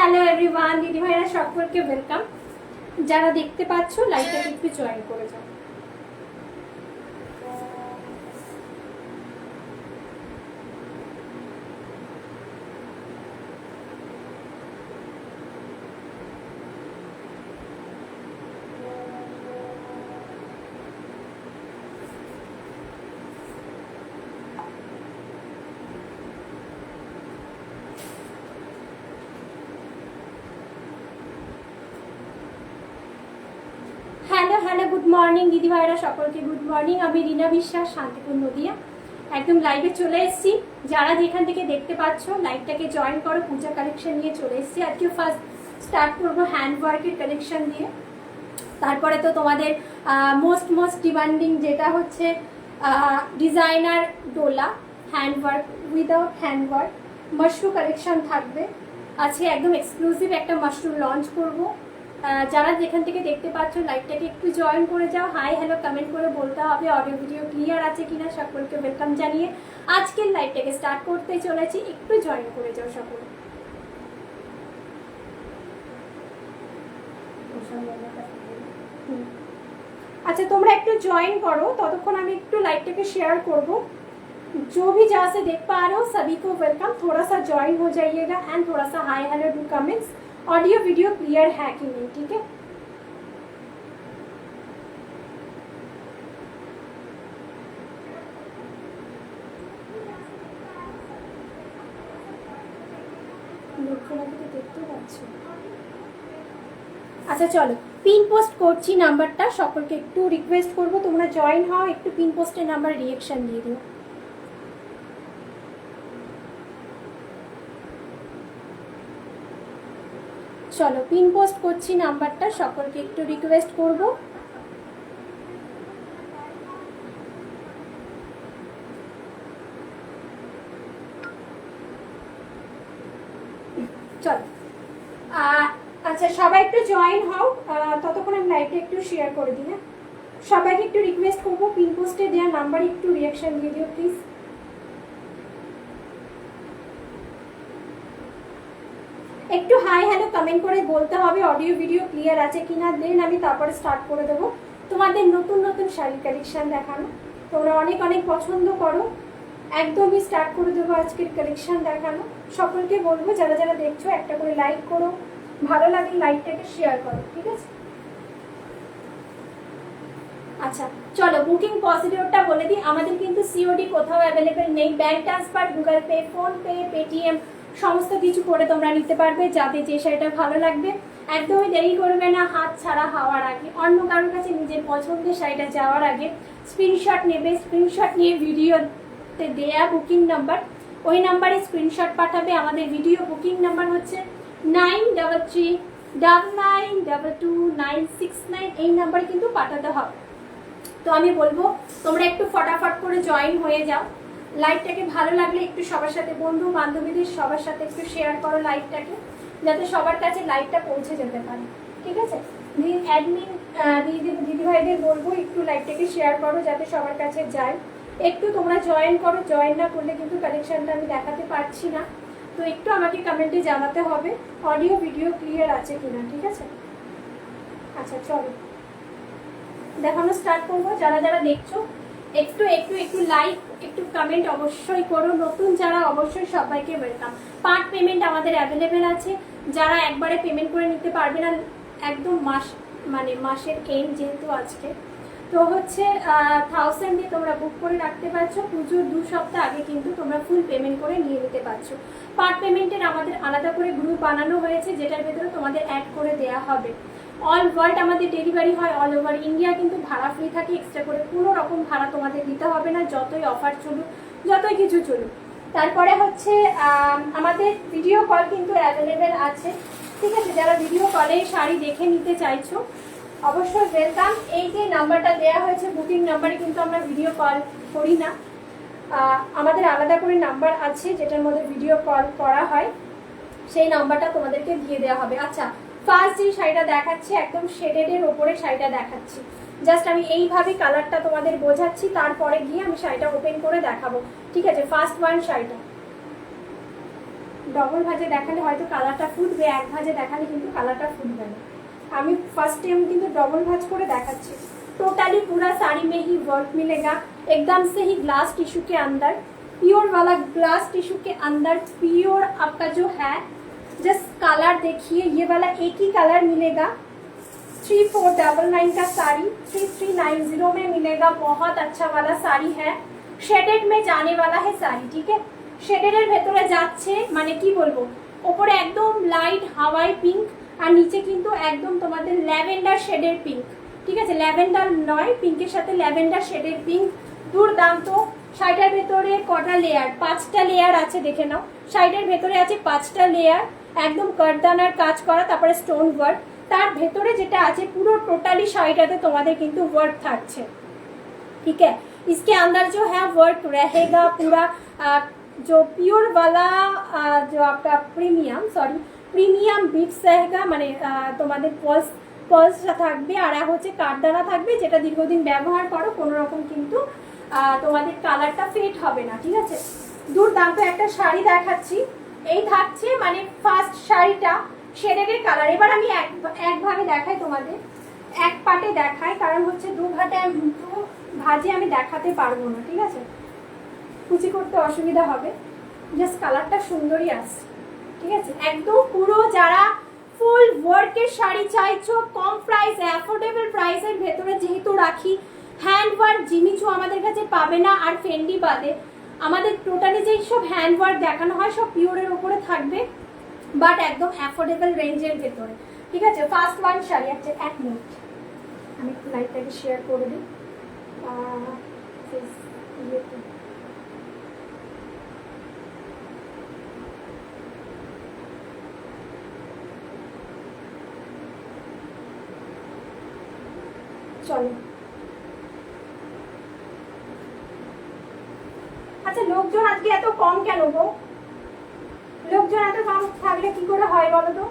Hello everyone, দিদি ভাইরা সকলকে ওয়েলকাম। যারা দেখতে পাচ্ছ লাইভটাকে একটু জয়েন করে যাও। হ্যালো হ্যালো, গুড মর্নিং দিদি ভাইরা সকলকে গুড মর্নিং। আমি রীনা বিশ্বাস, শান্তিপুর নদিয়া। একদম লাইভে চলে এসেছি। যারা যেখান থেকে দেখতে পাচ্ছ লাইভটাকে জয়েন করো। পূজা কালেকশন নিয়ে চলে এসেছি। আজকে ফার্স্ট স্টার্ট করবো হ্যান্ড ওয়ার্কের কালেকশন দিয়ে। তারপরে তো তোমাদের মোস্ট ডিমান্ডিং যেটা হচ্ছে designer Dola hand work without hand work mashru collection থাকবে। আজকে একদম এক্সক্লুসিভ একটা মাশরু লঞ্চ করবো। যারা যেখান থেকে দেখতে পাচ্ছ লাইভটাকে একটু জয়েন করে যাও। হাই হ্যালো কমেন্ট করে বলতে হবে অডিও ভিডিও ক্লিয়ার আছে কিনা। সকলকে ওয়েলকাম জানিয়ে আজকের লাইভটাকে স্টার্ট করতে চলেছি। একটু জয়েন করে যাও সকলে। अच्छा তোমরা একটু জয়েন করো, ততক্ষণ আমি একটু লাইভটাকে শেয়ার করব। जो भी जहाँ से देख पा रहे हो सभी को वेलकम। थोड़ा सा ज्वाइन हो जाइएगा एंड थोड़ा सा hi hello do comments. Audio video clear है कि नहीं, ठीक है। দেখতে পাচ্ছি। আচ্ছা চলো পিন পোস্ট করছি নাম্বারটা। সকলকে একটু রিকোয়েস্ট করবো তোমরা জয়েন হও, একটু পিন পোস্টের নাম্বার রিঅ্যাকশন দিয়ে দিও। চলো পিন পোস্ট করছি নাম্বারটা, সকলকে একটু রিকোয়েস্ট করব। চলো আচ্ছা সবাই একটু জয়েন হও, ততক্ষণ আমি লাইভটা একটু শেয়ার করে দিই। না সবাইকে একটু রিকোয়েস্ট করবো পিন পোস্টে দেওয়া নাম্বারে একটু রিঅ্যাকশন দিয়ে দিও প্লিজ। একটু হাই হ্যালো কমেন্ট করে বলতে হবে অডিও ভিডিও ক্লিয়ার আছে কিনা, দেন আমি তারপরে স্টার্ট করে দেবো তোমাদের নতুন নতুন শাড়ি কালেকশন দেখানো। তোমরা অনেক অনেক পছন্দ করো, একদমই স্টার্ট করে দেবো আজকের কালেকশন দেখানো। সকলকে বলবো যারা যারা দেখছো একটা করে লাইক করো, ভালো লাগলে লাইকটাকে শেয়ার করো, ঠিক আছে। আচ্ছা চলো বুকিং প্রসিডিওরটা বলে দিই। আমাদের কিন্তু সিওডি কোথাও অ্যাভেলেবেল নেই। Bank transfer, Google pay, PhonePe, Paytm সমস্ত কিছু করে তোমরা নিতে পারবে। যাতে যে শাড়িটা ভালো লাগবে একদমই দেরি করবে না, হাত ছাড়া হওয়ার আগে অন্য কারোর কাছে নিজের পছন্দের শাড়িটা যাওয়ার আগে স্ক্রিনশট নেবে। স্ক্রিনশট নিয়ে ভিডিওতে দেয়া বুকিং নাম্বার, ওই নাম্বারে স্ক্রিনশট পাঠাবে। আমাদের ভিডিও বুকিং নাম্বার হচ্ছে 9339922969। এই নাম্বারে কিন্তু পাঠাতে হবে। তো আমি বলবো তোমরা একটু ফটাফট করে জয়েন হয়ে যাও। লাইভটাকে ভালো লাগলে একটু সবার সাথে বন্ধু বান্ধবীদের সবার সাথে একটু শেয়ার করো লাইভটাকে, যাতে সবার কাছে লাইভটা পৌঁছে যেতে পারে, ঠিক আছে। অ্যাডমিন দিদিভাইদের বলবো একটু লাইভটাকে শেয়ার করো যাতে সবার কাছে যায়। একটু তোমরা জয়েন করো, জয়েন না করলে কিন্তু কালেকশনটা আমি দেখাতে পারছি না। তো একটু আমাকে কমেন্টে জানাতে হবে অডিও ভিডিও ক্লিয়ার আছে কিনা, ঠিক আছে। আচ্ছা চলো দেখানো স্টার্ট করবো। যারা যারা দেখছো একটু একটু একটু লাইক একটু কমেন্ট অবশ্যই করো। নতুন যারা অবশ্যই সবাইকে ওয়েলকাম। পার্ট পেমেন্ট আমাদের অ্যাভেলেবেল আছে। যারা একবারে পেমেন্ট করে নিতে পারবে না, একদম মাসের এন্ড যেহেতু আজকে, তো হচ্ছে 1000 দিয়ে তোমরা বুক করে রাখতে পারছো। পুজোর 2 সপ্তাহ আগে কিন্তু তোমরা ফুল পেমেন্ট করে নিয়ে নিতে পারছো। পার্ট পেমেন্টের আমাদের আলাদা করে গ্রুপ বানানো হয়েছে, যেটার ভেতরে তোমাদের অ্যাড করে দেওয়া হবে। অল ওয়ার্ল্ড আমাদের ডেলিভারি হয়, অল ওভার ইন্ডিয়া কিন্তু ভাড়া ফ্রি থাকে। এক্সট্রা করে কোনো রকম ভাড়া তোমাদের দিতে হবে না, যতই অফার চলুক যতই কিছু চলুক। তারপরে হচ্ছে আমাদের ভিডিও কল কিন্তু অ্যাভেলেবেল আছে, ঠিক আছে। যারা ভিডিও কলে শাড়ি দেখে নিতে চাইছো অবশ্যই ওয়েলকাম। এই যে নাম্বারটা দেওয়া হয়েছে বুকিং নাম্বারে কিন্তু আমরা ভিডিও কল করি না, আমাদের আলাদা করে নাম্বার আছে যেটার মধ্যে ভিডিও কল করা হয়। সেই নাম্বারটা তোমাদেরকে দিয়ে দেওয়া হবে। আচ্ছা ফার্স্ট যে শাড়িটা দেখাচ্ছি একদম শেডেডের ওপরে শাড়িটা দেখাচ্ছি। জাস্ট আমি এইভাবে কালারটা তোমাদের বোঝাচ্ছি, তারপরে গিয়ে আমি শাড়িটা ওপেন করে দেখাবো, ঠিক আছে। ফার্স্ট ওয়ান শাড়িটা ডবল ভাজে দেখালে হয়তো কালারটা ফুটবে, এক ভাজে দেখালে কিন্তু কালারটা ফুটবে না। আমি ফার্स्ट टाइम কিন্তু ডবল ভাজ করে দেখাচ্ছি। टोटली पूरा साड़ी में ही वर्क मिलेगा, एकदम से ही ग्लास टिश्यू के अंदर, प्योर वाला ग्लास टिश्यू के अंदर प्योर आपका जो है जस्ट कलर देखिए, ये वाला एक ही कलर मिलेगा। 3499 का साड़ी 3390 में मिलेगा। बहुत अच्छा वाला साड़ी है, शेडेड में जाने वाला है साड़ी, ठीक है। शेडेडের ভেতরে যাচ্ছে মানে কি বলবো, উপরে একদম লাইট হাওয়াই পিঙ্ক আর নিচে কিন্তু একদম তোমাদের ল্যাভেন্ডার শেডের পিঙ্ক, ঠিক আছে। ল্যাভেন্ডার নয়, পিঙ্কের সাথে ল্যাভেন্ডার শেডের পিঙ্ক, দুর্দান্ত। শাড়িটার ভেতরে কটা লেয়ার, 5টা লেয়ার আছে, দেখে নাও। শাড়িটার ভেতরে আছে 5টা লেয়ার, একদম কারদানার কাজ করা, তারপরে স্টোন ওয়ার্ক। তার ভেতরে যেটা আছে পুরো টোটালি শাড়িটাতে তোমাদের কিন্তু ওয়ার্ক থাকছে, ठीक है। इसके अंदर जो है वर्क रहेगा पूरा, जो प्योर वाला जो आपका প্রিমিয়াম বিটস रहेगा, মানে তোমাদের পলসটা থাকবে আর হচ্ছে কাঠদানা থাকবে, যেটা দীর্ঘদিন ব্যবহার করো কোনো রকম কিন্তু তোমাদের কালারটা ফেড হবে না, ঠিক আছে। দুর্দান্ত একটা শাড়ি দেখাচ্ছি, এই থাকছে মানে ফার্স্ট শাড়িটা শেডের কালার। এবার আমি একভাবে দেখাই তোমাদের, এক পাটে দেখাই, কারণ হচ্ছে দু ভাজে আমি দেখাতে পারবো না, ঠিক আছে, কুচি করতে অসুবিধা হবে। জাস্ট কালারটা সুন্দরই আসছে, ঠিক আছে। একদম পুরো যারা ফুল ওয়ার্কের শাড়ি চাইছো, কম প্রাইস অ্যাফোর্ডেবল প্রাইসের ভেতরে যেহেতু রাখি, হ্যান্ড ওয়ার্ক জিনিসও আমাদের কাছে পাবে না। আর ফেন্ডি বাদে আমাদের টোটালি যেই সব হ্যান্ড ওয়ার্ক দেখানো হয় সব পিওরের উপরে থাকবে, বাট একদম অ্যাফোর্ডেবল রেঞ্জের ভেতরে, ঠিক আছে। ফার্স্ট ওয়ান শাড়ি আছে, 1 মিনিট আমি একটু লাইটটাকে শেয়ার করে দিই। চলো, আচ্ছা লোকজন আজকে এত কম কেন গো? লোকজন এত কম থাকলে কি করে হয় বলো তো?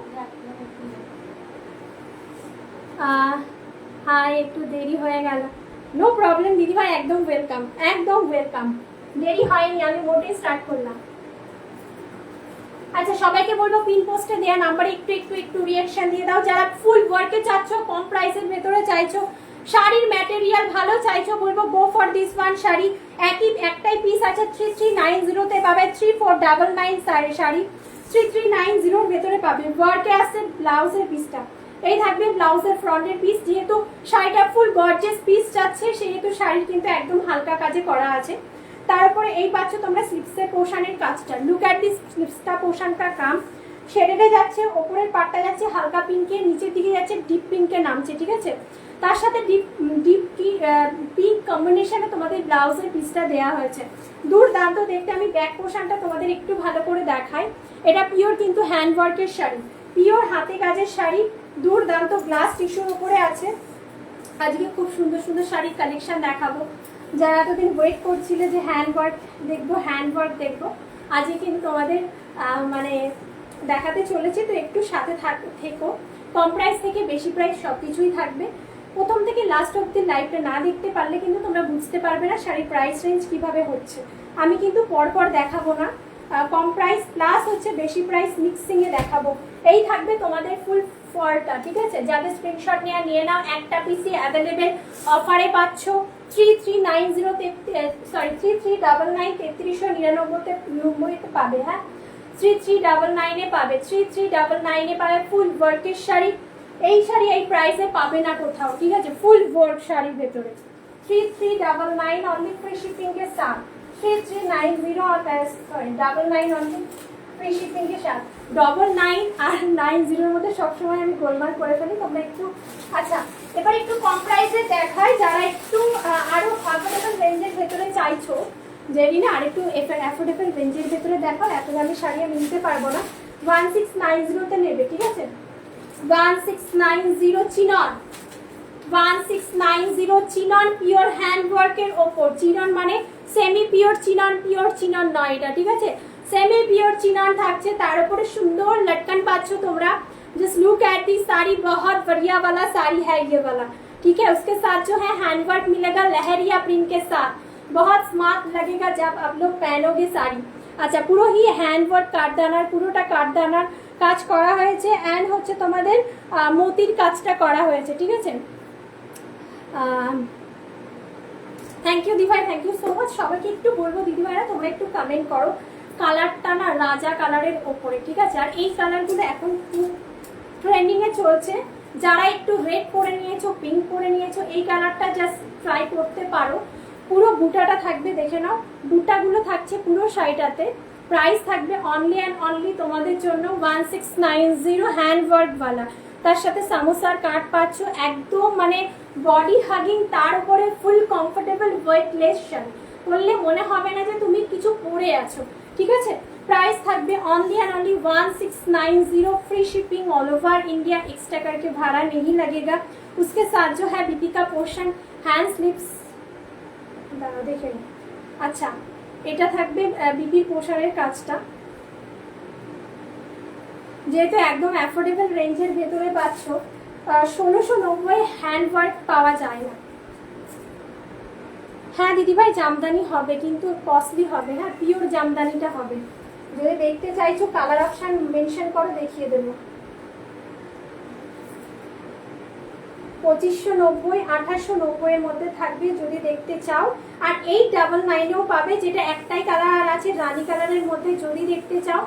হ্যাঁ একটু দেরি হয়ে গেল, নো প্রবলেম দিদি ভাই, একদম ওয়েলকাম, একদম ওয়েলকাম। দেরি হয়নি, আমি মোটেই স্টার্ট করলাম। আচ্ছা সবাইকে বলবো পিন পোস্টে দেওয়া নাম্বারে একটু একটু একটু রিঅ্যাকশন দিয়ে দাও। যারা ফুল ওয়ার্কে চাচ্ছ, কম প্রাইসের ভেতরে চাইছো, শাড়ির ম্যাটেরিয়াল ভালো চাইছো, বলবো go for this one sari. একটাই পিস আছে, 3390 তে পাবে। 3499 শাড়ি 3390 ভেতরে পাবে। ওয়ার্কে আছে ব্লাউজের পিসটা, এই থাকবে ব্লাউজের ফ্রন্টের পিস। যেহেতু শাড়িটা ফুল গর্জিয়াস পিস যাচ্ছে, সেহেতু শাড়ির কিন্তু একদম হালকা কাজে করা আছে। তারপরে এই পাচ্ছ তোমরা স্লিপসের পোর্শনের কাজটা, লুক অ্যাট দিস স্লিপসটা পোর্শনটা কাম শেডে যাচ্ছে, ওপরের পাটটা যাচ্ছে হালকা পিঙ্কে, নিচের দিকে যাচ্ছে ডিপ পিঙ্কে নামছে, ঠিক আছে। তার সাথে ডিপ পিঙ্ক কম্বিনেশনে তোমাদের ব্লাউজের পিসটা দেওয়া হয়েছে, দুর্দান্ত দেখতে। আমি ব্যাক পোর্শনটা তোমাদের একটু ভালো করে দেখাই। এটা পিওর কিন্তু হ্যান্ড ওয়ার্কের শাড়ি, পিওর হাতে কাজের শাড়ি, দুর্দান্ত গ্লাস টিস্যুর উপরে আছে। আজকে খুব সুন্দর সুন্দর শাড়ির কালেকশন দেখাবো। যারা এতদিন ওয়েট করছিলে যে হ্যান্ড ওয়ার্ক দেখবো, আজকে কিন্তু তোমাদের মানে দেখাতে চলেছি, তো একটু সাথে থেকো। কম প্রাইস থেকে বেশি প্রাইস সব কিছুই থাকবে। প্রথম থেকে লাস্ট অব্দি লাইভটা না দেখতে পারলে কিন্তু তোমরা বুঝতে পারবে না শাড়ির প্রাইস রেঞ্জ কিভাবে হচ্ছে। আমি কিন্তু পরপর দেখাবো না, কম প্রাইস প্লাস হচ্ছে বেশি প্রাইস মিক্সিংয়ে দেখাবো। এই থাকবে তোমাদের ফুল ফলটা, ঠিক আছে। যাদের স্ক্রিনশট নিয়ে নাও, একটা পিসি অ্যাভেলেবেল অফারে পাচ্ছ 3399 3399 পাবে, হ্যাঁ 3399 পাবে, 3399 পাবে ফুল ওয়ার্কের শাড়ি। এই শাড়ি এই প্রাইসে পাবে না কোথাও, ঠিক আছে। ফুল ওয়ার্ক শাড়ির ভেতরে 3399 অনলি ফ্রি শিপিং के साथ, 3390 অনলি ফ্রি শিপিং के साथ। 99 আর 90 মধ্যে সবসময় আমি গোলমাল করে ফেলি, তোমরা একটু আচ্ছা এবার একটু কম প্রাইসে দেখাই। যারা একটু আরো অ্যাফোর্ডেবল রেঞ্জের ভেতরে চাইছো, যেই না আরেকটু অ্যাফোর্ডেবল রেঞ্জের ভেতরে দেখো, এত দামি শাড়ি আমি নিতে পারবো না। 1690 তে নেবে, ঠিক আছে। 1690 চিনন, 1690 চিনন পিওর হ্যান্ড ওয়ার্কের ওপর। চিনন মানে semi pure chinon, pure chinon নয় এটা, ঠিক আছে। सेमी प्योर चिनान থাকছে, তার উপরে সুন্দর লটকন পাচ্ছ তোমরা। Just look at the sari, बहुत बढ़िया वाला साड़ी है ये वाला, ठीक है। उसके साथ जो है हैंडवर्क मिलेगा लहरिया प्रिंट के साथ, बहुत स्मार्ट लगेगा जब आप लोग पहनोगे साड़ी। আচ্ছা পুরো হ্যান্ড ওয়ার্ক কাঠদানার, পুরোটা কাঠদানার কাজ করা হয়েছে অ্যান্ড হচ্ছে তোমাদের মতির কাজটা করা হয়েছে, ঠিক আছে। থ্যাংক ইউ দিভাই, থ্যাংক ইউ সো মাচ। সবাইকে একটু বলবো দিদিভাইরা তোমরা একটু কমেন্ট করো, কালারটা না রাজা কালারের ওপরে, ঠিক আছে। আর এই কালারগুলো এখন খুব ট্রেন্ডিং এ চলছে, যারা একটু রেড করে নিয়েছো, পিঙ্ক করে নিয়েছো, এই কালারটা জাস্ট ট্রাই করতে পারো। পুরো বুটাটা থাকবে, দেখে নাও বুটাগুলো থাকছে পুরো শাড়িটাতে। প্রাইস থাকবে অনলি অ্যান্ড অনলি তোমাদের জন্য 1690 হ্যান্ড ওয়ার্কওয়ালা, তার সাথে সামোসার কাট পাচ্ছ, একদম মানে বডি হাগিং, তার উপরে ফুল কমফোর্টেবল ওয়েটলেস শাড়ি, বললে মনে হবে না যে তুমি কিছু পরে আছো, ঠিক আছে। प्राइस থাকবে only and only 1690, free shipping all over India, extra करके भाड़ा नहीं लगेगा। उसके साथ जो है बीपी का पोर्शन हैंड स्लिप्स देखे, अच्छा এটা থাকবে বিপি পোশারের কাজটা, যেহেতু একদম অ্যাফোর্ডেবল রেঞ্জের ভেতরে পাচ্ছ। 1690 হ্যান্ড ওয়ার্ক পাওয়া যায় না। হ্যাঁ দিদিভাই জামদানি হবে কিন্তু কস্টলি হবে, হ্যাঁ পিওর জামদানিটা হবে। যদি দেখতে চাইছো কালার অপশন মেনশন করো, দেখিয়ে দেবো। 2590 1890 এর মধ্যে থাকবে যদি দেখতে চাও। আর 899 এও পাবে, যেটা একটাই কালার আছে রানী কালারের মধ্যে। যদি দেখতে চাও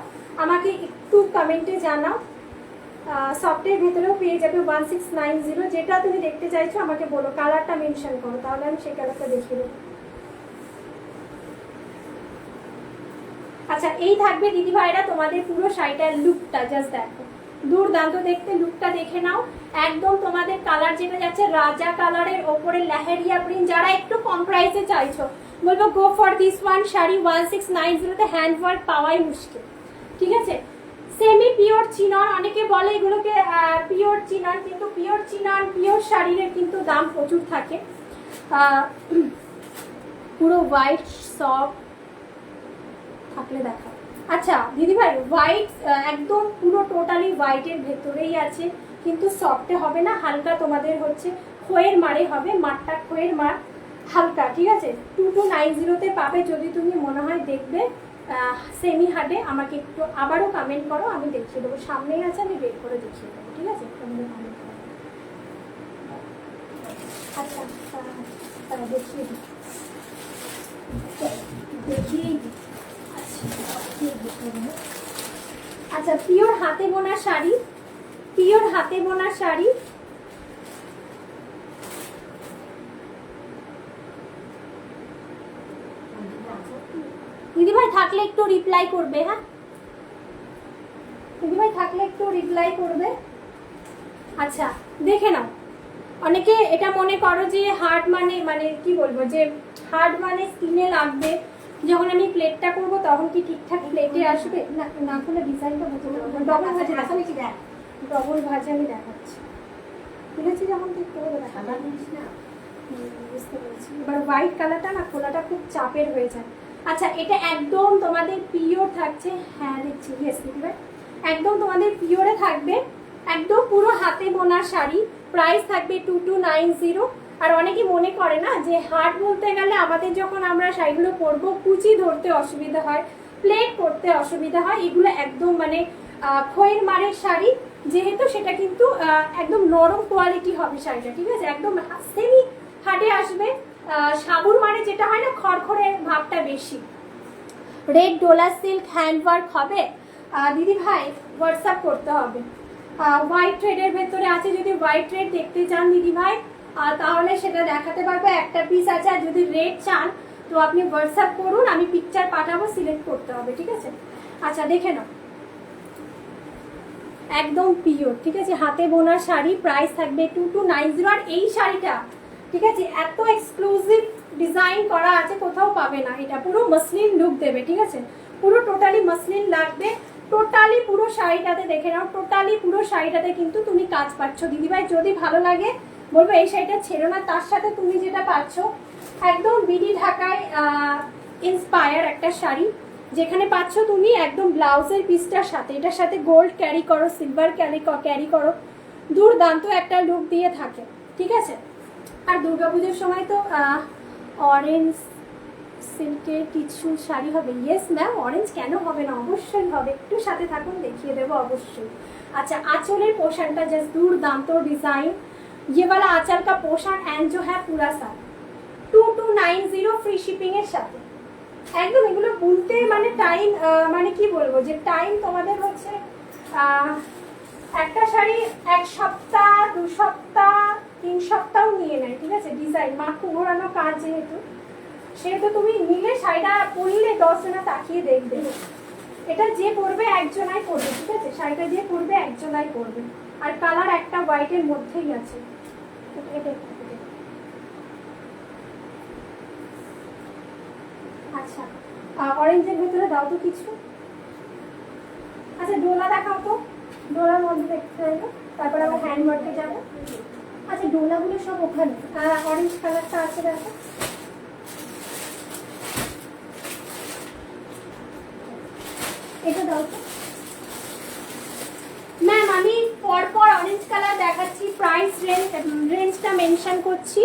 আমাকে একটু কমেন্টে জানাও। সফটের ভেতরেও পেয়ে যাবে 1690, যেটা তুমি দেখতে চাইছো আমাকে বলো, কালারটা মেনশন করো, তাহলে আমি সেই কালারটা দেখিয়ে দেবো। আচ্ছা এই থাকবে দিদি ভাইরা তোমাদের পুরো শাড়িটার লুকটা, জাস্ট দেখো দুর্দান্ত দেখতে, লুকটা দেখে নাও। একদম তোমাদের কালার যেটা যাচ্ছে রাজা কালারের ওপরে লেহেরিয়া প্রিন্ট, যারা একটু কম প্রাইসে চাইছো বলবো go for this one. Sari 1690 তে হ্যান্ড ওয়ার্ক পাওয়াই মুশকিল, ঠিক আছে। সেমি পিওর চিনন, অনেকে বলে এগুলোকে পিওর চিনন, কিন্তু পিওর চিনন পিওর শাড়ির কিন্তু দাম প্রচুর থাকে। পুরো হোয়াইট সফট থাকলে দেখা। আচ্ছা দিদিভাই হোয়াইট একদম পুরো টোটালি হোয়াইটের ভেতরেই আছে, কিন্তু সফটে হবে না, হালকা তোমাদের হচ্ছে খয়ের মারে হবে, মাঠটা খয়ের মার হালকা, ঠিক আছে। 2290 পাবে। যদি তুমি মনে হয় দেখবে সেমি হাটে আমাকে একটু আবারও কমেন্ট করো, আমি দেখিয়ে দেবো। সামনেই আছে, আমি বের করে দেখিয়ে দেবো, ঠিক আছে। তোমাদের কমেন্ট করো। আচ্ছা দেখিয়ে দিই, দেখিয়েই দিই। আচ্ছা পিওর হাতে বোনা শাড়ি, পিওর হাতে বোনা শাড়ি, দিদিভাই থাকলে একটু রিপ্লাই করবে, হ্যাঁ দিদিভাই থাকলে একটু রিপ্লাই করবে। আচ্ছা দেখে নাও, অনেকে এটা মনে করো যে হার্ড মানে কি বলবো, যে হার্ড মানে স্কিনে লাগবে, যখন আমি প্লেটটা করব তখন কি ঠিকঠাক প্লেটে আসবে না? না খুলে ডিজাইনটা বুঝতে পারবো। ডবল ভাজা দেখাচ্ছি, দেখ ডবল ভাজা আমি দেখাচ্ছি, ঠিক আছে। যখন তুই করে দেখালা নিস না, বুঝতে পেরেছি। এবার হোয়াইট কালারটা না খোলাটা খুব চাপের হয়ে যায়। আচ্ছা এটা একদম তোমাদের পিওর থাকছে, হ্যাঁ দেখছি, ইয়েস দিদিভাই একদম তোমাদের পিওরে থাকবে, একদম পুরো হাতে বোনা শাড়ি। প্রাইস থাকবে 2290। আর অনেকে মনে করে না যে হাট বলতে গেলে আমাদের যখন আমরা শাড়িগুলো পরবো কুচি ধরতে অসুবিধা হয়, প্লেট করতে অসুবিধা হয়, এগুলো একদম মানে খয়ের মারের শাড়ি, যেহেতু সেটা কিন্তু একদম নরম কোয়ালিটি হবে শাড়িটা, ঠিক আছে। একদম সেমি হাটে আসবে। সাবুর মানে যেটা হয় না খড়খড়ে ভাবটা বেশি। Red Dola silk hand work হবে। দিদি ভাই হোয়াটসঅ্যাপ করতে হবে। হোয়াইট থ্রেডের ভেতরে আছে, যদি হোয়াইট থ্রেড দেখতে চান দিদি ভাই তাহলে সেটা দেখাতে পারবো, একটা পিস আছে। আর যদি রেড চান তো আপনি হোয়াটসঅ্যাপ করুন, আমি পিকচার পাঠাবো, সিলেক্ট করতে হবে, ঠিক আছে। আচ্ছা দেখে নাও একদম পিওর, ঠিক আছে, হাতে বোনা শাড়ি। প্রাইস থাকবে 2290। আর এই শাড়িটা ঠিক আছে এত এক্সক্লুসিভ ডিজাইন করা আছে, কোথাও পাবে না। এটা পুরো মসলিন লুক দেবে, ঠিক আছে, পুরো টোটালি মসলিন লাগবে। টোটালি পুরো শাড়িটাতে দেখে নাও, টোটালি পুরো শাড়িটাতে কিন্তু তুমি কাজ পাচ্ছ দিদিভাই। যদি ভালো লাগে বলবো এই শাড়িটা ছেড়ো না। তার সাথে তুমি যেটা পাচ্ছ একদম বিডি ঢাকায় ইন্সপায়ার একটা শাড়ি, যেখানে পাচ্ছ তুমি একদম ব্লাউজের পিসটার সাথে, এটার সাথে গোল্ড ক্যারি করো, সিলভার ক্যারি করো, দুর্দান্ত একটা লুক দিয়ে থাকে, ঠিক আছে। আর দুর্গাপুজোর সময় তো অরেঞ্জ সিল্কের কিছু শাড়ি হবে? ইয়েস ম্যাম, অরেঞ্জ কেন হবে না, অবশ্যই হবে, একটু সাথে থাকুন দেখিয়ে দেবো অবশ্যই। আচ্ছা, आंचल पोर्शन जस्ट दुर्दांत डिजाइन, ये वाला आंचल का पोर्शन एंड जो है पूरा सा 2290 फ्री शिपिंग এর সাথে একদম। এগুলো বলতে মানে টাইম মানে কি বলবো যে টাইম তোমাদের হচ্ছে একটা শাড়ি 1 সপ্তাহ 2 সপ্তাহ 3 সপ্তাহ নিয়ে নেয়, ঠিক আছে। ডিজাইন মাখু ঘোরানো কাজ যেহেতু, সেহেতু তুমি নিলে শাড়িটা পরলে 10 জনা তাকিয়ে দেখবে। এটা যে পরবে একজনাই পরবে, ঠিক আছে। শাড়িটা যে পরবে একজনাই পরবে। আর কালার একটা হোয়াইটের মধ্যেই আছে। আচ্ছা, অরেঞ্জের ভিতরে দাও তো কিছু। আচ্ছা, ডোলা দেখাও তো, ডোলার মধ্যে দেখতে হবে, তারপর আবার হ্যান্ডওয়ার্কে যাবো। আচ্ছা, ডোলাগুলো সব ওখানে। অরেঞ্জ কালারটা আছে দেখো। এটা দাও তো ম্যাম। আমি পরপর অরেঞ্জ কালার দেখাচ্ছি, প্রাইস রেঞ্জটা মেনশন করছি,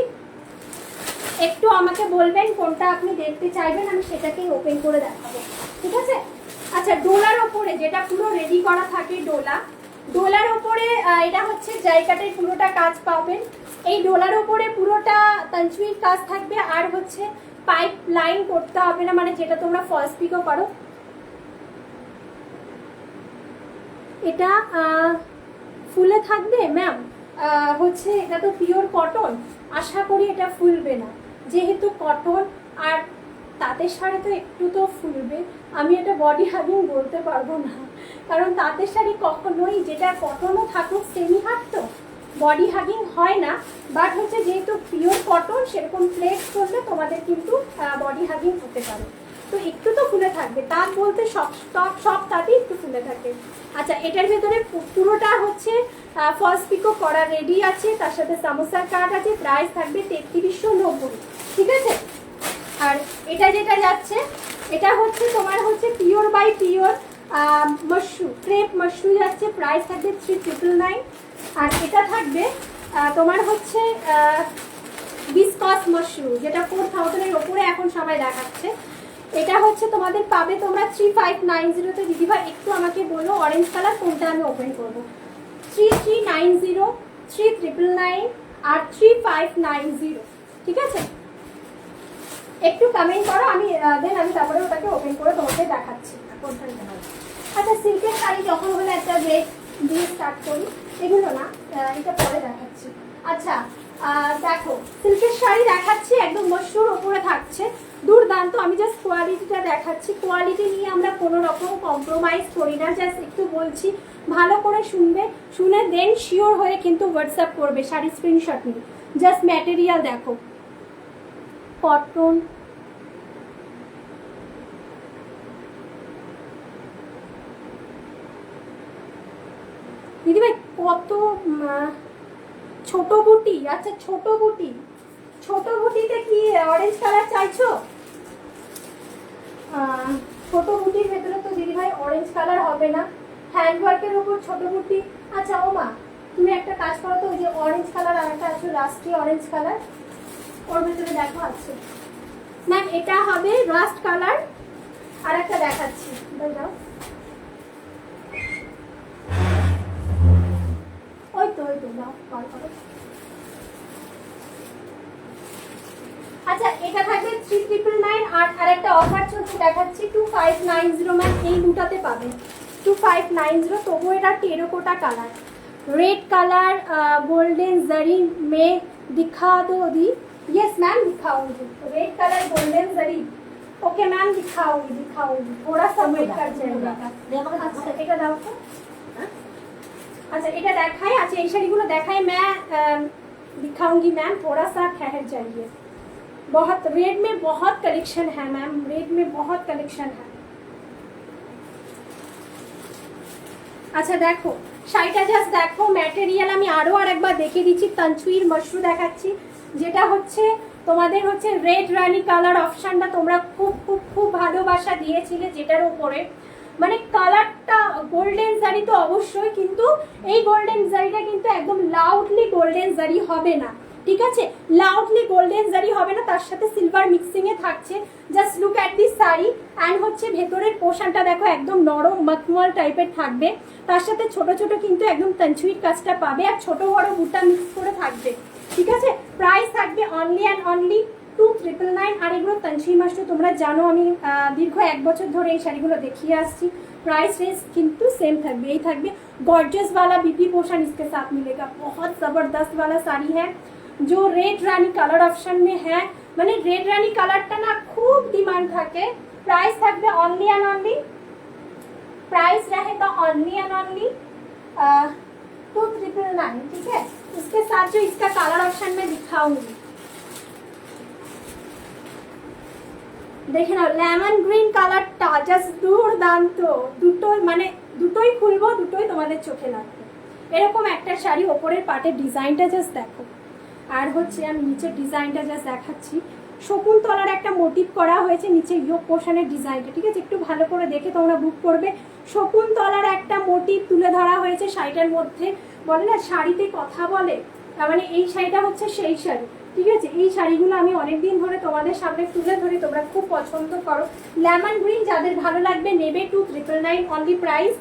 একটু আমাকে বলবেন কোনটা আপনি দেখতে চাইবেন, আমি সেটাকেই ওপেন করে দেখাবো, ঠিক আছে। আচ্ছা, ডোলার ওপরে যেটা পুরো রেডি করা থাকে ডোলার ওপরে এটা হচ্ছে জায়গাটায় পুরোটা কাজ পাবেন। এই ডোলার ওপরে পুরোটা তানচুইর কাজ থাকবে, আর হচ্ছে পাইপ লাইন করতে হবে না, মানে যেটা তোমরা ফলস পিকও করো। এটা ফুলে থাকবে ম্যাম, হচ্ছে এটা তো পিওর কটন, আশা করি এটা ফুলবে না, যেহেতু কটন আর তাঁতের শাড়ি তো একটু তো ফুলবে। আমি এটা বডি হাগিং বলতে পারবো না, কারণ তাঁতের শাড়ি কখনোই, যেটা কটনও থাকুক সেমি হাট তো বডি হাগিং হয় না, বাট হচ্ছে যেহেতু পিওর কটন সেরকম প্লেট করলে তোমাদের কিন্তু বডি হাগিং হতে পারে। তো একটু তো ফুলে থাকবে, তাঁত বলতে সব তাঁতই একটু ফুলে থাকে। আচ্ছা, এটার ভেতরে পুরোটা হচ্ছে ফলস পিকো করা রেডি আছে, তার সাথে সামোসার কাট আছে, প্রাইস থাকবে 3390, ঠিক আছে। আর এটা যেটা যাচ্ছে এটা হচ্ছে তোমার হচ্ছে পিওর বাই পিওর মাশরু, ক্রেপ মাশরু যাচ্ছে, প্রাইস থাকবে 3999। আর এটা থাকবে তোমার হচ্ছে বিস্কস মাশরু, যেটা 4000 এর ওপরে এখন সবাই দেখাচ্ছে। এটা হচ্ছে তোমাদের পাবে তোমরা 3590 দিদিভাই একটু আমাকে বলো অরেঞ্জ কালার কোনটা আমি ওপেন করব। 3390, 3999 আর 3590, ঠিক আছে। একটু কমেন্ট করো, আমি দেন আমি তারপরে ওটাকে ওপেন করে তোমাকে দেখাচ্ছি। আচ্ছা, সিল্কের শাড়ি যখন হলে একটা রেট দিয়ে স্টার্ট করি, এগুলো না, এটা পরে দেখাচ্ছি। আচ্ছা, দেখো সিল্কের শাড়ি দেখাচ্ছি, একদম মশরুর ওপরে থাকছে, দুর্দান্ত। আমি জাস্ট কোয়ালিটিটা দেখাচ্ছি, কোয়ালিটি নিয়ে আমরা কোনো রকম কম্প্রোমাইজ করি না, জাস্ট একটু বলছি, ভালো করে শুনবে, শুনে দেন শিওর হয়ে কিন্তু হোয়াটসঅ্যাপ করবে শাড়ি স্ক্রিনশট নিয়ে। জাস্ট ম্যাটেরিয়াল দেখো, কটন, দিদিভাই কত ছোট বুটি। আচ্ছা, ছোট বুটিতে কি অরেঞ্জ কালার চাইছো? ছোট বুটির ভেতরে তো দিদিভাই অরেঞ্জ কালার হবে না, হ্যান্ডওয়ার্কের উপর ছোট বুটি। আচ্ছা ও মা, তুমি একটা কাজ করো তো, ওই যে অরেঞ্জ কালার আর একটা আছে রাস্টি অরেঞ্জ কালার, ওর ভেতরে দেখো আছে ম্যাম, এটা হবে রাস্ট কালার। আর একটা দেখাচ্ছি, দাও ওই তো দাও, কল করো। আচ্ছা, এটা থাকবে 3999, আর একটা অফার চলছে দেখাচ্ছি 2590 ম্যাম, এই দুটাতে পাবেন 2590। তবু এটা terracotta colour, red colour golden zari में दिखा दो दी। यस मैम दिखाऊंगी, red colour golden zari. Okay ma'am दिखाऊंगी, थोड़ा सा वेट कर जाएगा। अच्छा, এটা দাও তো। अच्छा, এটা দেখাই। अच्छा, এই শাড়িগুলো দেখাই, मैं दिखाऊंगी मैम, थोड़ा सा ठहर जाइए। बहुत रेड में बहुत कलेक्शन है मैम, रेड में बहुत कलेक्शन है। আচ্ছা, দেখো শাড়িটা জাস্ট দেখো, ম্যাটেরিয়াল আমি আরো আরেকবার দেখিয়ে দিচ্ছি। তানচুইর মশরু দেখাচ্ছি, যেটা হচ্ছে তোমাদের হচ্ছে রেড রানি কালার অপশনটা তোমরা খুব খুব খুব ভালোবাসা দিয়েছিলে, যেটার উপরে মানে কালারটা গোল্ডেন জারি তো অবশ্যই, কিন্তু এই গোল্ডেন জারিটা কিন্তু একদম লাউডলি গোল্ডেন জারি হবে না, ঠিক আছে, লাউডলি গোল্ডেন জারি হবে না, তার সাথে সিলভার মিক্সিং এ থাকছে। Just look at this sari. And হচ্ছে ভেতরের পোর্শনটা দেখো একদম নরম মখমল টাইপের থাকবে, তার সাথে ছোট ছোট কিন্তু একদম তঞ্চুইর কাজটা পাবে, আর ছোট বড় বুটা মিক্স করে থাকবে। ঠিক আছে, প্রাইস থাকবে অনলি অ্যান্ড অনলি 2999। আর এগুলো তঞ্চুই মাশরু তোমরা জানো, আমি দীর্ঘ 1 বছর ধরে এই শাড়িগুলো দেখিয়ে আসছি। प्राइस रेंज किंतु सेम থাকবে, এই থাকবে गॉर्जियस वाला बीपी पोर्शन इसके साथ मिलेगा। बहुत जबरदस्त वाला साड़ी है जो रेड रानी कलर ऑप्शन में है, মানে রেড রানী কালারটা না খুব ডিমান্ড থাকে। প্রাইস থাকবে অনলি এন্ড অনলি, प्राइस रहेगा ऑनली एंड ऑनली 2999। ठीक है, इसके साथ जो इसका कलर ऑप्शन में दिखाऊंगी, দেখে নাও লেমন গ্রিন কালারটা জাস্ট দুর্দান্ত। দুটোই মানে দুটোই খুলবো, দুটোই তোমাদের চোখে লাগবে। এরকম একটা শাড়ি, ওপরের পাটের ডিজাইনটা জাস্ট দেখো, আর হচ্ছে আমি নিচের ডিজাইনটা জাস্ট দেখাচ্ছি। শকুন্তলার একটা মোটিভ করা হয়েছে নিচে ইয়োক পোর্শনের ডিজাইনটা। ঠিক আছে, একটু ভালো করে দেখে তোমরা বুক করবে। শকুন্তলার একটা মোটিভ তুলে ধরা হয়েছে শাড়িটার মধ্যে। বলে না শাড়িতে কথা বলে, তার মানে এই শাড়িটা হচ্ছে সেই শাড়ি। ঠিক আছে, এই শাড়িগুলো আমি অনেকদিন ধরে তোমাদের সামনে তুলে ধরি, তোমরা খুব পছন্দ করো। লেমন গ্রিন যাদের ভালো লাগবে নেবে 2999 অনলি প্রাইস।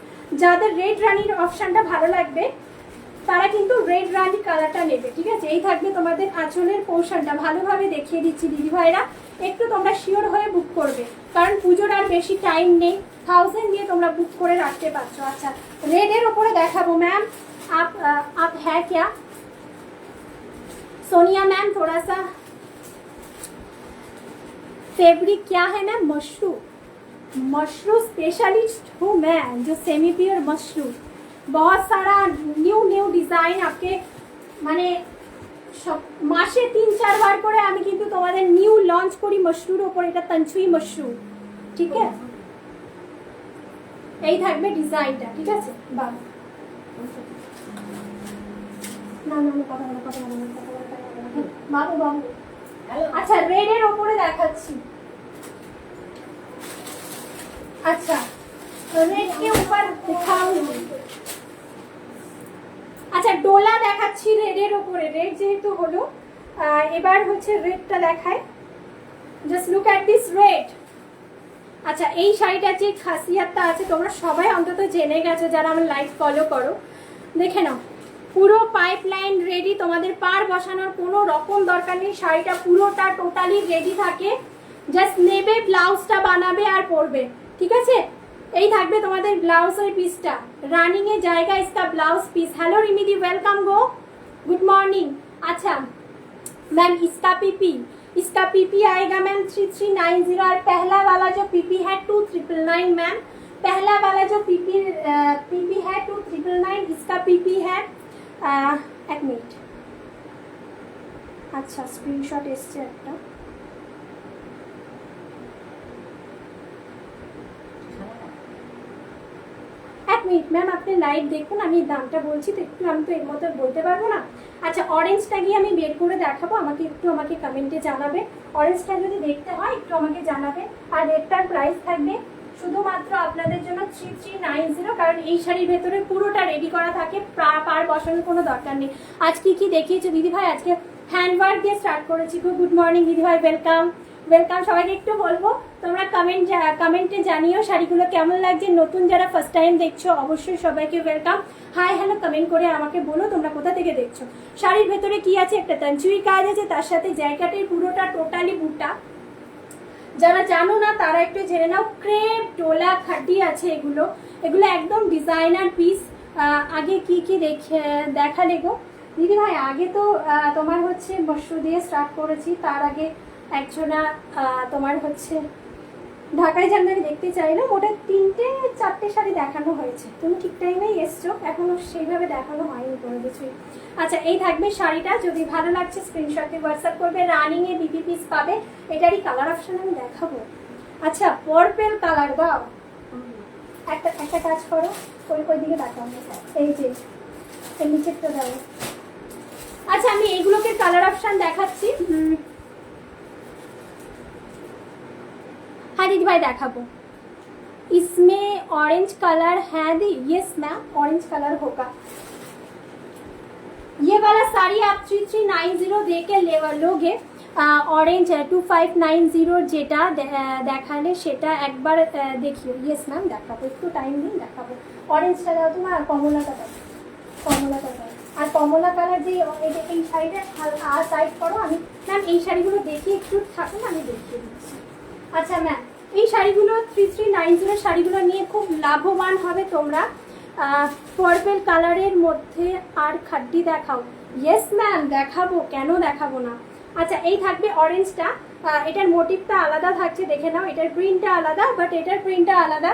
যাদের রেড রানির অপশনটা ভালো লাগবে তারা কিন্তু রেড রানি কালারটা নেবে। ঠিক আছে, এই থাকবে তোমাদের আঁচলের পোর্শনটা। ভালোভাবে দেখিয়ে দিচ্ছি দিদি ভাইরা, একটু তোমরা শিওর হয়ে বুক করবে, কারণ পুজোর আর বেশি টাইম নেই। 1000 দিয়ে তোমরা বুক করে রাখতে পারছো। আচ্ছা, রেডের ওপরে দেখাবো ম্যাম। আপ হ্যাঁ क्या सोनिया मैम, थोड़ा सा फैब्रिक क्या है मैम? मशरू, मशरू स्पेशलिस्ट हूँ मैं, जो सेमी प्योर मशरू। बहुत सारा न्यू डिजाइन आपके মানে মাসে 3-4 বার করে আমি কিন্তু তোমাদের নিউ লঞ্চ করি মশরুর ওপর। এটা তঞ্চুই মশরু। ঠিক আছে, এই থাকবে ডিজাইনটা। ঠিক আছে, বাহ না না কথা বলো কথা বলো বাবু বাবু। আচ্ছা, রেডের ওপরে দেখাচ্ছি। আচ্ছা, রেড के ऊपर दिखाऊंगी। আচ্ছা, ডোলা দেখাচ্ছি রেডের ওপরে। রেড যেহেতু হলো, এবার হচ্ছে রেডটা দেখায়। Just look at this red. আচ্ছা, এই শাড়িটার যে খাসিয়াতটা আছে তোমরা সবাই অন্তত জেনে গেছো যারা আমার লাইভ ফলো করো। দেখে নাও, পুরো পাইপলাইন রেডি, তোমাদের পার বসানোর কোনো রকম দরকার নেই। শাড়িটা পুরোটা টোটালি রেডি থাকে, জাস্ট নেবে ব্লাউজটা বানাবে আর পরবে। ঠিক আছে, এই থাকবে তোমাদের ব্লাউজের পিসটা। রানিং এ জায়গা इसका ब्लाउज पीस। हेलो रिमिदी, वेलकम गो, गुड मॉर्निंग। अच्छा मैम, इसका पीपी आएगा मैम 3390। और पहला वाला जो पीपी है 2999 मैम। पहला वाला जो पीपी है 2999, इसका पीपी है 1 मिनट। अच्छा, स्क्रीनशॉट এসছে একটা। এক মিনিট ম্যাম, আপনি লাইভ দেখুন, আমি দামটা বলছি তো একটু, আমি তো এর মতো বলতে পারবো না। আচ্ছা, অরেঞ্জটা গিয়ে আমি বের করে দেখাবো, আমাকে কমেন্টে জানাবে। অরেঞ্জটা যদি দেখতে হয় একটু আমাকে জানাবে। আর রেডটার প্রাইস থাকবে শুধুমাত্র আপনাদের জন্য 3390, কারণ এই শাড়ির ভেতরে পুরোটা রেডি করা থাকে, পার বসানোর কোনো দরকার নেই। আজকে কি দেখিয়েছো দিদি ভাই? আজকে হ্যান্ডওয়ার্ক দিয়ে স্টার্ট করেছি। গুড মর্নিং দিদি ভাই, ওয়েলকাম ওয়েলকাম। সবাইকে একটু বলবো তোমরা কমেন্টে জানিও শাড়িগুলো কেমন লাগছে। নতুন যারা ফার্স্ট টাইম দেখছো অবশ্যই সবাইকে ওয়েলকাম। হাই হ্যালো কমেন্ট করে আমাকে বলো তোমরা কোথা থেকে দেখছো। শাড়ির ভেতরে কি আছে? একটা তঞ্চুই কাজ আছে, তার সাথে জায়গাটির পুরোটা টোটালি বুটা। যারা জানো না তারা একটু জেনে নাও। ক্রেপ, ডোলা, খাটি আছে এগুলো একদম ডিজাইনার পিস। আগে কি কি দেখালে গো দিদি ভাই? আগে তো তোমার হচ্ছে মশরু দিয়ে স্টার্ট করেছি, তার আগে একজনা তোমার হচ্ছে ঢাকায় জামদানি দেখতে চাইলাম, ওটা 3-4টে শাড়ি দেখানো হয়েছে। তুমি ঠিক টাইমেই এসছো, এখনো সেইভাবে দেখানো হয়নি কোনো কিছুই। আচ্ছা, এই থাকবে শাড়িটা, যদি ভালো লাগছে স্ক্রিনশট দিয়ে হোয়াটসঅ্যাপ করবে। রানিং এ বিপি পিস পাবে। এটারই কালার অপশন আমি দেখাবো। আচ্ছা, পার্পল কালার, বাহ, একটা কাজ করো, ওই দিকে দেখাবো, এই যে এর নিচেরটা দাও। আচ্ছা, আমি এইগুলোকে কালার অপশন দেখাচ্ছি। हाँ दीदी भाई देखाबो। इसमें ऑरेंज कलर है दी? यस मैम, ऑरेंज कलर होगा। ये वाला साड़ी आप 3390 दे के लोगे। অরেঞ্জ 2590 যেটা দেখালে সেটা একবার দেখিও। ইয়েস ম্যাম দেখাবো, একটু টাইম দিন দেখাবো। অরেঞ্জটা দাও তোমার, আর কমলাটা দাও, কমলাটা দাও। আর কমলা কালার যে এই শাড়িটা আর সাইড করো। আমি ম্যাম এই শাড়িগুলো দেখি একটু থাকুন, আমি দেখিয়ে দিচ্ছি। আচ্ছা ম্যাম এই শাড়িগুলো 3390 শাড়িগুলো নিয়ে খুব লাভবান হবে তোমরা। পার্পল কালারের মধ্যে আর খাড্ডি দেখাও। ইয়েস ম্যাম দেখাবো, কেন দেখাবো না। আচ্ছা এই থাকবে অরেঞ্জটা, এটার মোটিভটা আলাদা থাকছে, দেখে নাও। এটার প্রিন্টটা আলাদা, বাট এটার প্রিন্টটা আলাদা।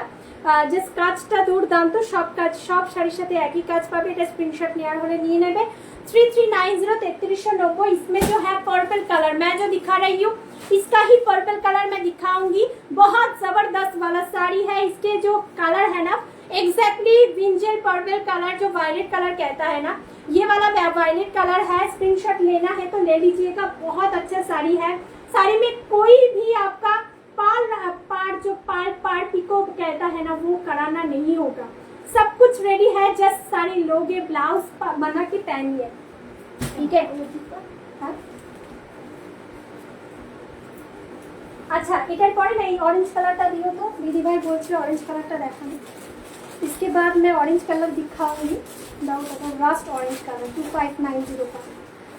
জাস্ট কাজটা দুর্দান্ত, সব কাজ সব শাড়ির সাথে একই কাজ পাবে। এটা স্ক্রিনশট নেওয়ার হলে নিয়ে নেবে। 3390 3390। इसमें जो है पर्पल कलर मैं जो दिखा रही हूँ इसका ही पर्पल कलर मैं दिखाऊंगी। बहुत जबरदस्त वाला साड़ी है। इसके जो कलर है ना एग्जैक्टली विंजल पर्पल कलर जो वायलेट कलर कहता है ना, ये वाला वायलेट कलर है। स्क्रीनशॉट लेना है तो ले लीजिएगा। बहुत अच्छा साड़ी है। साड़ी में कोई भी आपका पार पिको कहता है ना वो कराना नहीं होगा। सब कुछ रेडी है, जस्ट साड़ी लोगे ब्लाउज बना के पहनिए, ठीक है। अच्छा এটার পরে না এই অরেঞ্জ কালারটা দিও তো। দিদি ভাই বলছে অরেঞ্জ কালারটা দেখানো। इसके बाद मैं ऑरेंज कलर दिखाऊंगी। लास्ट ऑरेंज कलर 2590 का।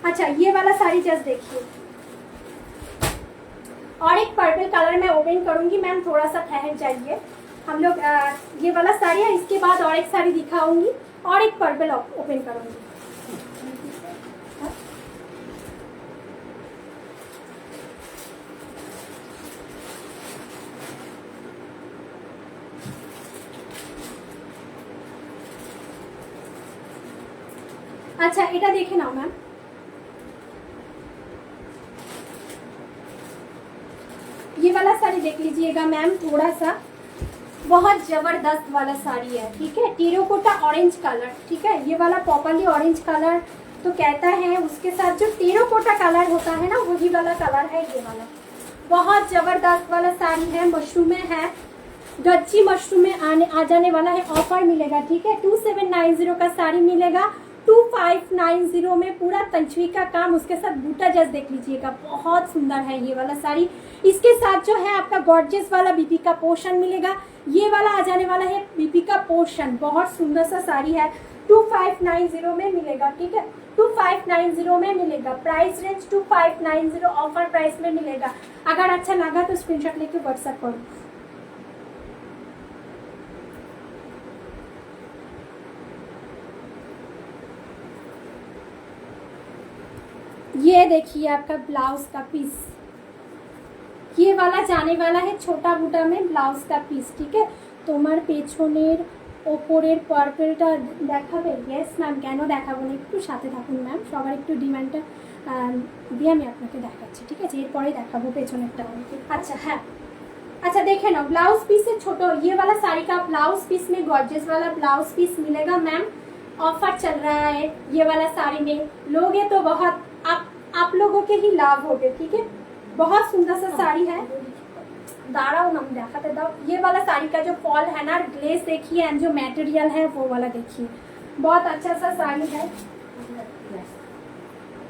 अच्छा ये वाला साड़ी जस्ट देखिए। और एक पर्पल कलर मैं ओपन करूंगी। मैम थोड़ा सा ठहर जाइए। हम लोग ये वाला साड़ी है, इसके बाद और एक साड़ी दिखाऊंगी और एक पर्पल ओपन करूंगी। अच्छा এটা দেখে নাও ম্যাম। ये वाला साड़ी देख लीजिएगा मैम, थोड़ा सा बहुत जबरदस्त वाला साड़ी है, ठीक है। टेराकोटा ऑरेंज कलर, ठीक है। ये वाला प्रॉपरली ऑरेंज कलर तो कहता है, उसके साथ जो टेराकोटा कलर होता है ना वही वाला कलर है ये वाला। बहुत जबरदस्त वाला साड़ी है। मशरूम में है, गच्ची मशरूम में आ जाने वाला है। ऑफर मिलेगा, ठीक है। 2790 का साड़ी मिलेगा। 2590 में पूरा तंचवी का काम, उसके साथ बूटा जस्ट देख लीजिएगा। बहुत सुंदर है ये वाला साड़ी। इसके साथ जो है आपका गॉर्जियस वाला बीपी का पोर्शन मिलेगा। ये वाला आ जाने वाला है बीपी का पोर्शन। बहुत सुंदर सा साड़ी है। 2590 में मिलेगा, ठीक है। 2590 में मिलेगा। प्राइस रेंज 2590 ऑफर प्राइस में मिलेगा। अगर अच्छा लगा तो स्क्रीनशॉट लेके व्हाट्सएप करो। ये देखिए आपका ब्लाउज का पीस, ये वाला जाने वाला है छोटा बूटा में ब्लाउज का पीस, ठीक है। তোমার পেছনের ওপরের পার্পলটা দেখাবে। ইয়েস ম্যাম, কেন দেখাবো না, একটু সাথে থাকুন ম্যাম। সবার একটু ডিমান্ডটা দিয়ে আমি আপনাকে দেখাচ্ছি, ঠিক আছে। এরপরে দেখাবো পেছনেরটা। अच्छा है। अच्छा देखे ना ब्लाउज पीस है छोटो। ये वाला साड़ी का ब्लाउज पीस में गॉर्जियस वाला ब्लाउज पीस मिलेगा मैम। ऑफर चल रहा है ये वाला साड़ी में, लोगे तो बहुत आप लोगों के ही लाभ होगे, ठीक है। बहुत सुंदर सा साड़ी है। दाड़ाओ ना दिखाते दाओ। ये वाला साड़ी का जो फॉल है ना, ग्लेस देखिए, एंड जो मटेरियल है वो वाला देखिए। बहुत अच्छा सा साड़ी है।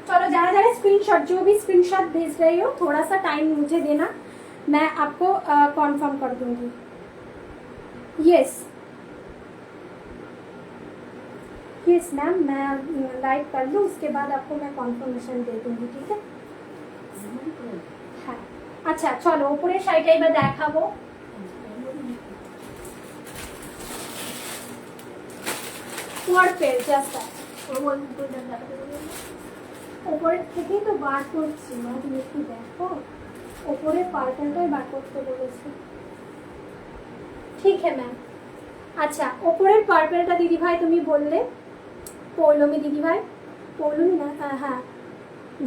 चलो ज़्यादा ज़्यादा स्क्रीनशॉट, जो भी स्क्रीनशॉट भेज रही हो थोड़ा सा टाइम मुझे देना, मैं आपको कॉन्फर्म कर दूंगी। यस यस मैम, मैं लाइव कर लूँ, उसके बाद आपको मैं कॉन्फर्मेशन दे दूंगी, ठीक है। हाँ अच्छा चलो ऊपरेर শাড়িটা এবার দেখাবো। পার্পল জাস্ট উপরের থেকেই তো বার করছি মা, তুমি একটু দেখো। উপরে পার্পলটাই বার করতে বলেছি, ঠিক है मैम। अच्छा উপরের পার্পলটা দিদি ভাই তুমি বললে পৌলমি দিদি ভাই, পৌলমি না, হ্যাঁ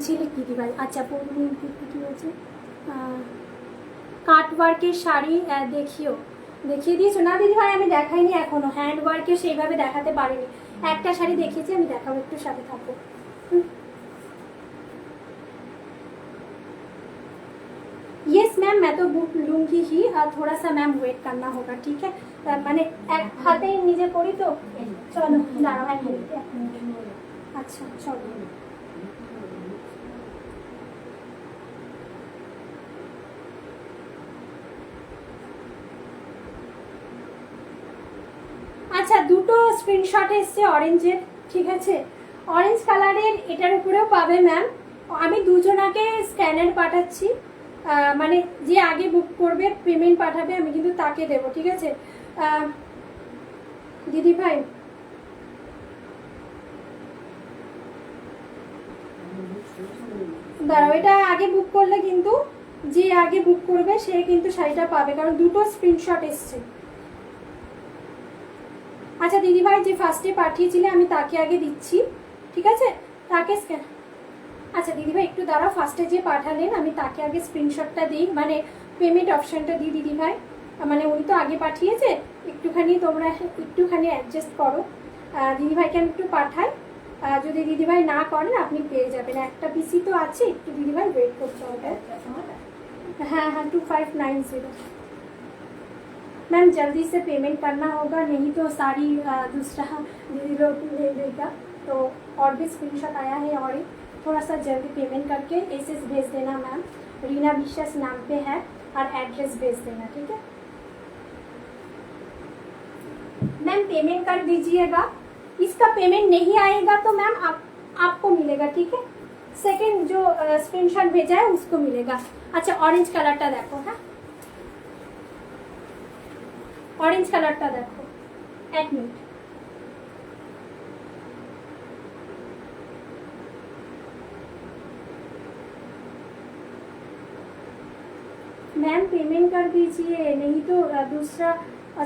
ঝিলিক দিদি ভাই। আচ্ছা পৌলমি কি বলছে, কাটওয়ার্কের শাড়ি দেখিও, দেখিয়ে দিয়েছো না দিদি ভাই? আমি দেখাইনি এখনো, হ্যান্ড ওয়ার্কে সেইভাবে দেখাতে পারিনি। একটা শাড়ি দেখিয়েছি, আমি দেখাবো, একটু সাথে থাকো। यस मैम, मैं तो बुक लूँगी ही, थोड़ा सा मैम वेट करना होगा, ठीक है। मैंने एक हाथे नीचे करी तो चलो दाঁড়াও এক মিনিট। আচ্ছা চলো, আচ্ছা দুটো স্ক্রিনশট এসছে অরেঞ্জের, ঠিক আছে, অরেঞ্জ কালারের এটার উপরেও পাবে ম্যাম। আমি দুজনাকে স্ক্যানার পাঠাচ্ছি, মানে যে আগে বুক করবে পেমেন্ট পাঠাবে আমি কিন্তু তাকে দেবো, ঠিক আছে দিদি ভাই। দাঁড়াও, এটা আগে বুক করলে কিন্তু যে আগে বুক করবে সে কিন্তু শাড়িটা পাবে, কারণ দুটো স্ক্রিনশট এসছে। আচ্ছা দিদিভাই যে ফার্স্টে পাঠিয়েছিলে আমি তাকে আগে দিচ্ছি, ঠিক আছে, তাকে স্ক্যান। আচ্ছা দিদিভাই একটু দাঁড়াও, ফার্স্টে যে পাঠালেন আমি তাকে আগে স্ক্রিনশটটা দিই, মানে পেমেন্ট অপশানটা দিই দিদিভাই, মানে উনি তো আগে পাঠিয়েছে, একটুখানি তোমরা একটুখানি অ্যাডজাস্ট করো। দিদিভাইকে আমি একটু পাঠাই, যদি দিদিভাই না করেন আপনি পেয়ে যাবেন, একটা পিসি তো আছে, একটু দিদিভাই ওয়েট করতে হবে। हाँ हाँ 2590। मैम जल्दी से पेमेंट करना होगा, नहीं तो सारी दूसरा दीदी लोग ले लेगा। तो और भी स्क्रीनशॉट आया है, और थोड़ा सा जल्दी पेमेंट करके एसएस भेज देना मैम, रीना विश्वास नाम पे है, और एड्रेस भेज देना, ठीक है मैम। पेमेंट कर दीजिएगा, इसका पेमेंट नहीं आएगा तो मैम आपको मिलेगा, ठीक है, सेकेंड जो स्क्रीनशॉट भेजा है उसको मिलेगा। अच्छा ऑरेंज कलरটা দেখো, হ্যাঁ অরেঞ্জ কালারটা দেখো, এক মিনিট। मैम पेमेंट कर दीजिए, नहीं तो दूसरा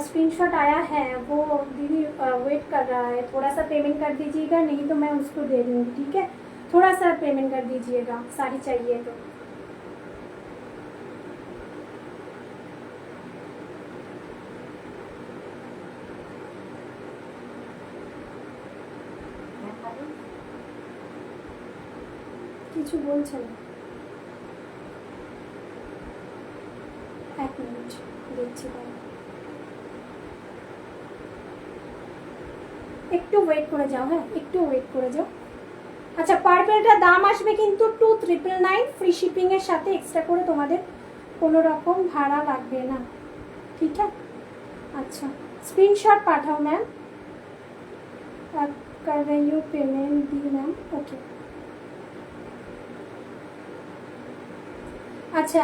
स्क्रीनशॉट आया है, वो दीदी वेट कर रहा है, थोड़ा सा पेमेंट कर दीजिएगा, नहीं तो मैं उसको दे दूँगी, ठीक है, थोड़ा सा पेमेंट कर दीजिएगा, साड़ी चाहिए तो। কিছু বলছেন না, এক মিনিট দেখছি, একটু ওয়েট করে যাও, হ্যাঁ একটু ওয়েট করে যাও। আচ্ছা পার্পেলটার দাম আসবে কিন্তু 2999, ফ্রি শিপিং এর সাথে এক্সট্রা করে তোমাদের কোনো রকম ভাড়া লাগবে না, ঠিক আছে। अच्छा स्क्रीनशॉट पाठाओ मैम, कर रही हूँ पेमेंट दी मैम, ओके। আচ্ছা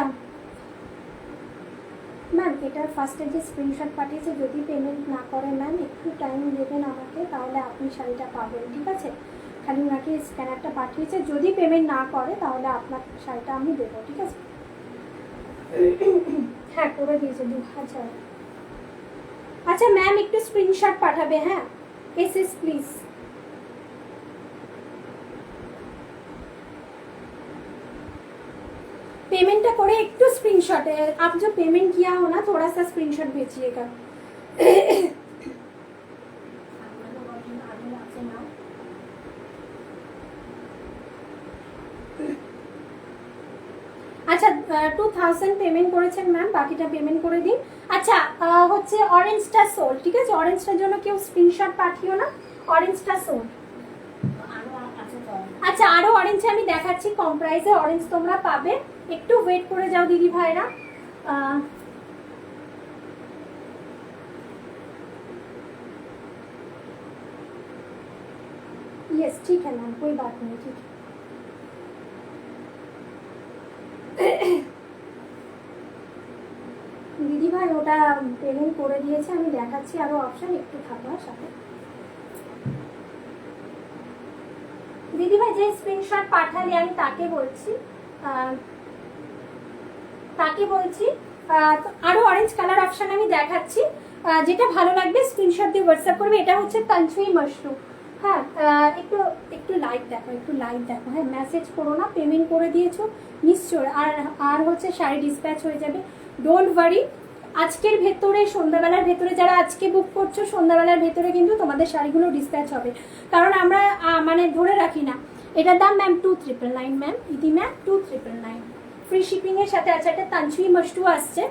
ম্যাম এটার ফার্স্টে যে স্ক্রিনশট পাঠিয়েছে, যদি পেমেন্ট না করে ম্যাম একটু টাইম দেবেন আমাকে, তাহলে আপনি শাড়িটা পাবেন, ঠিক আছে, খালি ওনাকে স্ক্যানারটা পাঠিয়েছে, যদি পেমেন্ট না করে তাহলে আপনার শাড়িটা আমি দেবো, ঠিক আছে। হ্যাঁ করে দিয়েছে 2000। আচ্ছা ম্যাম একটু স্ক্রিনশট পাঠাবে, হ্যাঁ এসএস প্লিজ। पेमेंट करे एक तो स्क्रीनशॉट है, आप जो पेमेंट किया हो ना थोड़ा सा स्क्रीनशॉट भेजिएगा। আচ্ছা 2000 পেমেন্ট করেছেন ম্যাম, বাকিটা পেমেন্ট করে দিন। আচ্ছা হচ্ছে অরেঞ্জটা সোল, ঠিক আছে, অরেঞ্জটার জন্য কেউ স্ক্রিনশট পাঠিও না, অরেঞ্জটা সোল। আচ্ছা আরো অরেঞ্জ আমি দেখাচ্ছি, কম প্রাইসে অরেঞ্জ তোমরা পাবে, একটু ওয়েট করে যাও दीदी भाईरा। यस ठीक है मैम, कोई बात नहीं, ठीक है। दीदी भाई ওটা পেমেন্ট করে দিয়েছে, আমি দেখাচ্ছি আরো অপশন, একটু থাকবার সাথে। दीदी भाई যে স্ক্রিনশট পাঠালে আমি তাকে বলছি আরো অরেঞ্জ কালার অপশন আমি দেখাচ্ছি, যেটা ভালো লাগবে স্ক্রিনশট দিয়ে হোয়াটসঅ্যাপ করবে। এটা হচ্ছে কাঞ্চুই মাশরুম, হ্যাঁ একটু লাইভ দেখো, একটু লাইভ দেখো, হ্যাঁ মেসেজ করো না, পেমেন্ট করে দিয়েছো নিশ্চয়, আর হচ্ছে শাড়ি ডিসপ্যাচ হয়ে যাবে, ডোন্ট ওয়ারি। আজকের ভেতরে সন্ধ্যাবেলার ভেতরে যারা আজকে বুক করছো, সন্ধ্যাবেলার ভেতরে কিন্তু তোমাদের শাড়িগুলো ডিসপ্যাচ হবে, কারণ আমরা মানে ধরে রাখি না। এটার দাম ম্যাম 2999 ম্যাম, ইদি ম্যাম 2999 ফ্রি শিপিং এর সাথে। আচ্ছা এটা তানচুই মাশরু আসছে,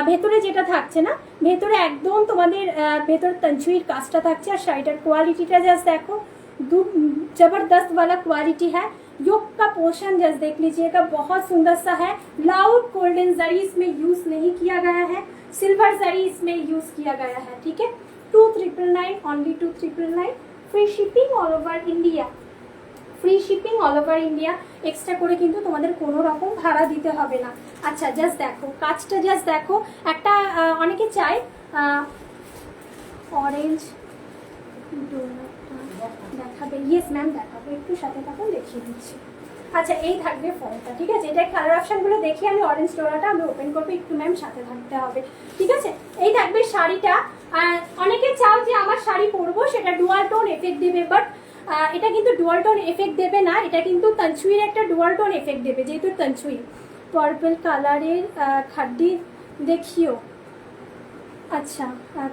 ভেতরে যেটা থাকছে না, ভেতরে একদম তোমাদের ভেতরে তানচুইর কাজটা থাকছে, আর শাড়িটার কোয়ালিটিটা জাস্ট দেখো, जबरदस्त वाला क्वालिटी है। योक का पोर्शन जस्ट देख लीजिएगा, बहुत सुंदर सा है। लाउड गोल्डन जरी इसमें यूज नहीं किया गया है, सिल्वर जरी इसमें यूज किया गया है, ठीक है। 2999 only 2999। Free shipping all over India, free shipping all over India. Extra করে কিন্তু তোমাদের কোনো রকম ভাড়া দিতে হবে না। আচ্ছা জাস্ট দেখো কাজটা, জাস্ট দেখো একটা অনেকে চায় অরেঞ্জ দেখাবে, ইয়েস ম্যাম দেখাবো, একটু সাথে থাকুন দেখিয়ে দিচ্ছি। আচ্ছা এই থাকবে ফোনটা, ঠিক আছে। এটা কালার অপশানগুলো দেখে আমি অরেঞ্জ ডোরাটা আমি ওপেন করবো, একটু ম্যাম সাথে থাকতে হবে, ঠিক আছে। এই থাকবে শাড়িটা। অনেকে চাও যে আমার শাড়ি পরবো সেটা ডুয়াল টোন এফেক্ট দেবে, বাট এটা কিন্তু ডুয়াল টোন এফেক্ট দেবে না, এটা কিন্তু তনসুইর একটা ডুয়াল টোন এফেক্ট দেবে, যেহেতু তনসুই। পার্পল কালারের খাড্ডি দেখিও। আচ্ছা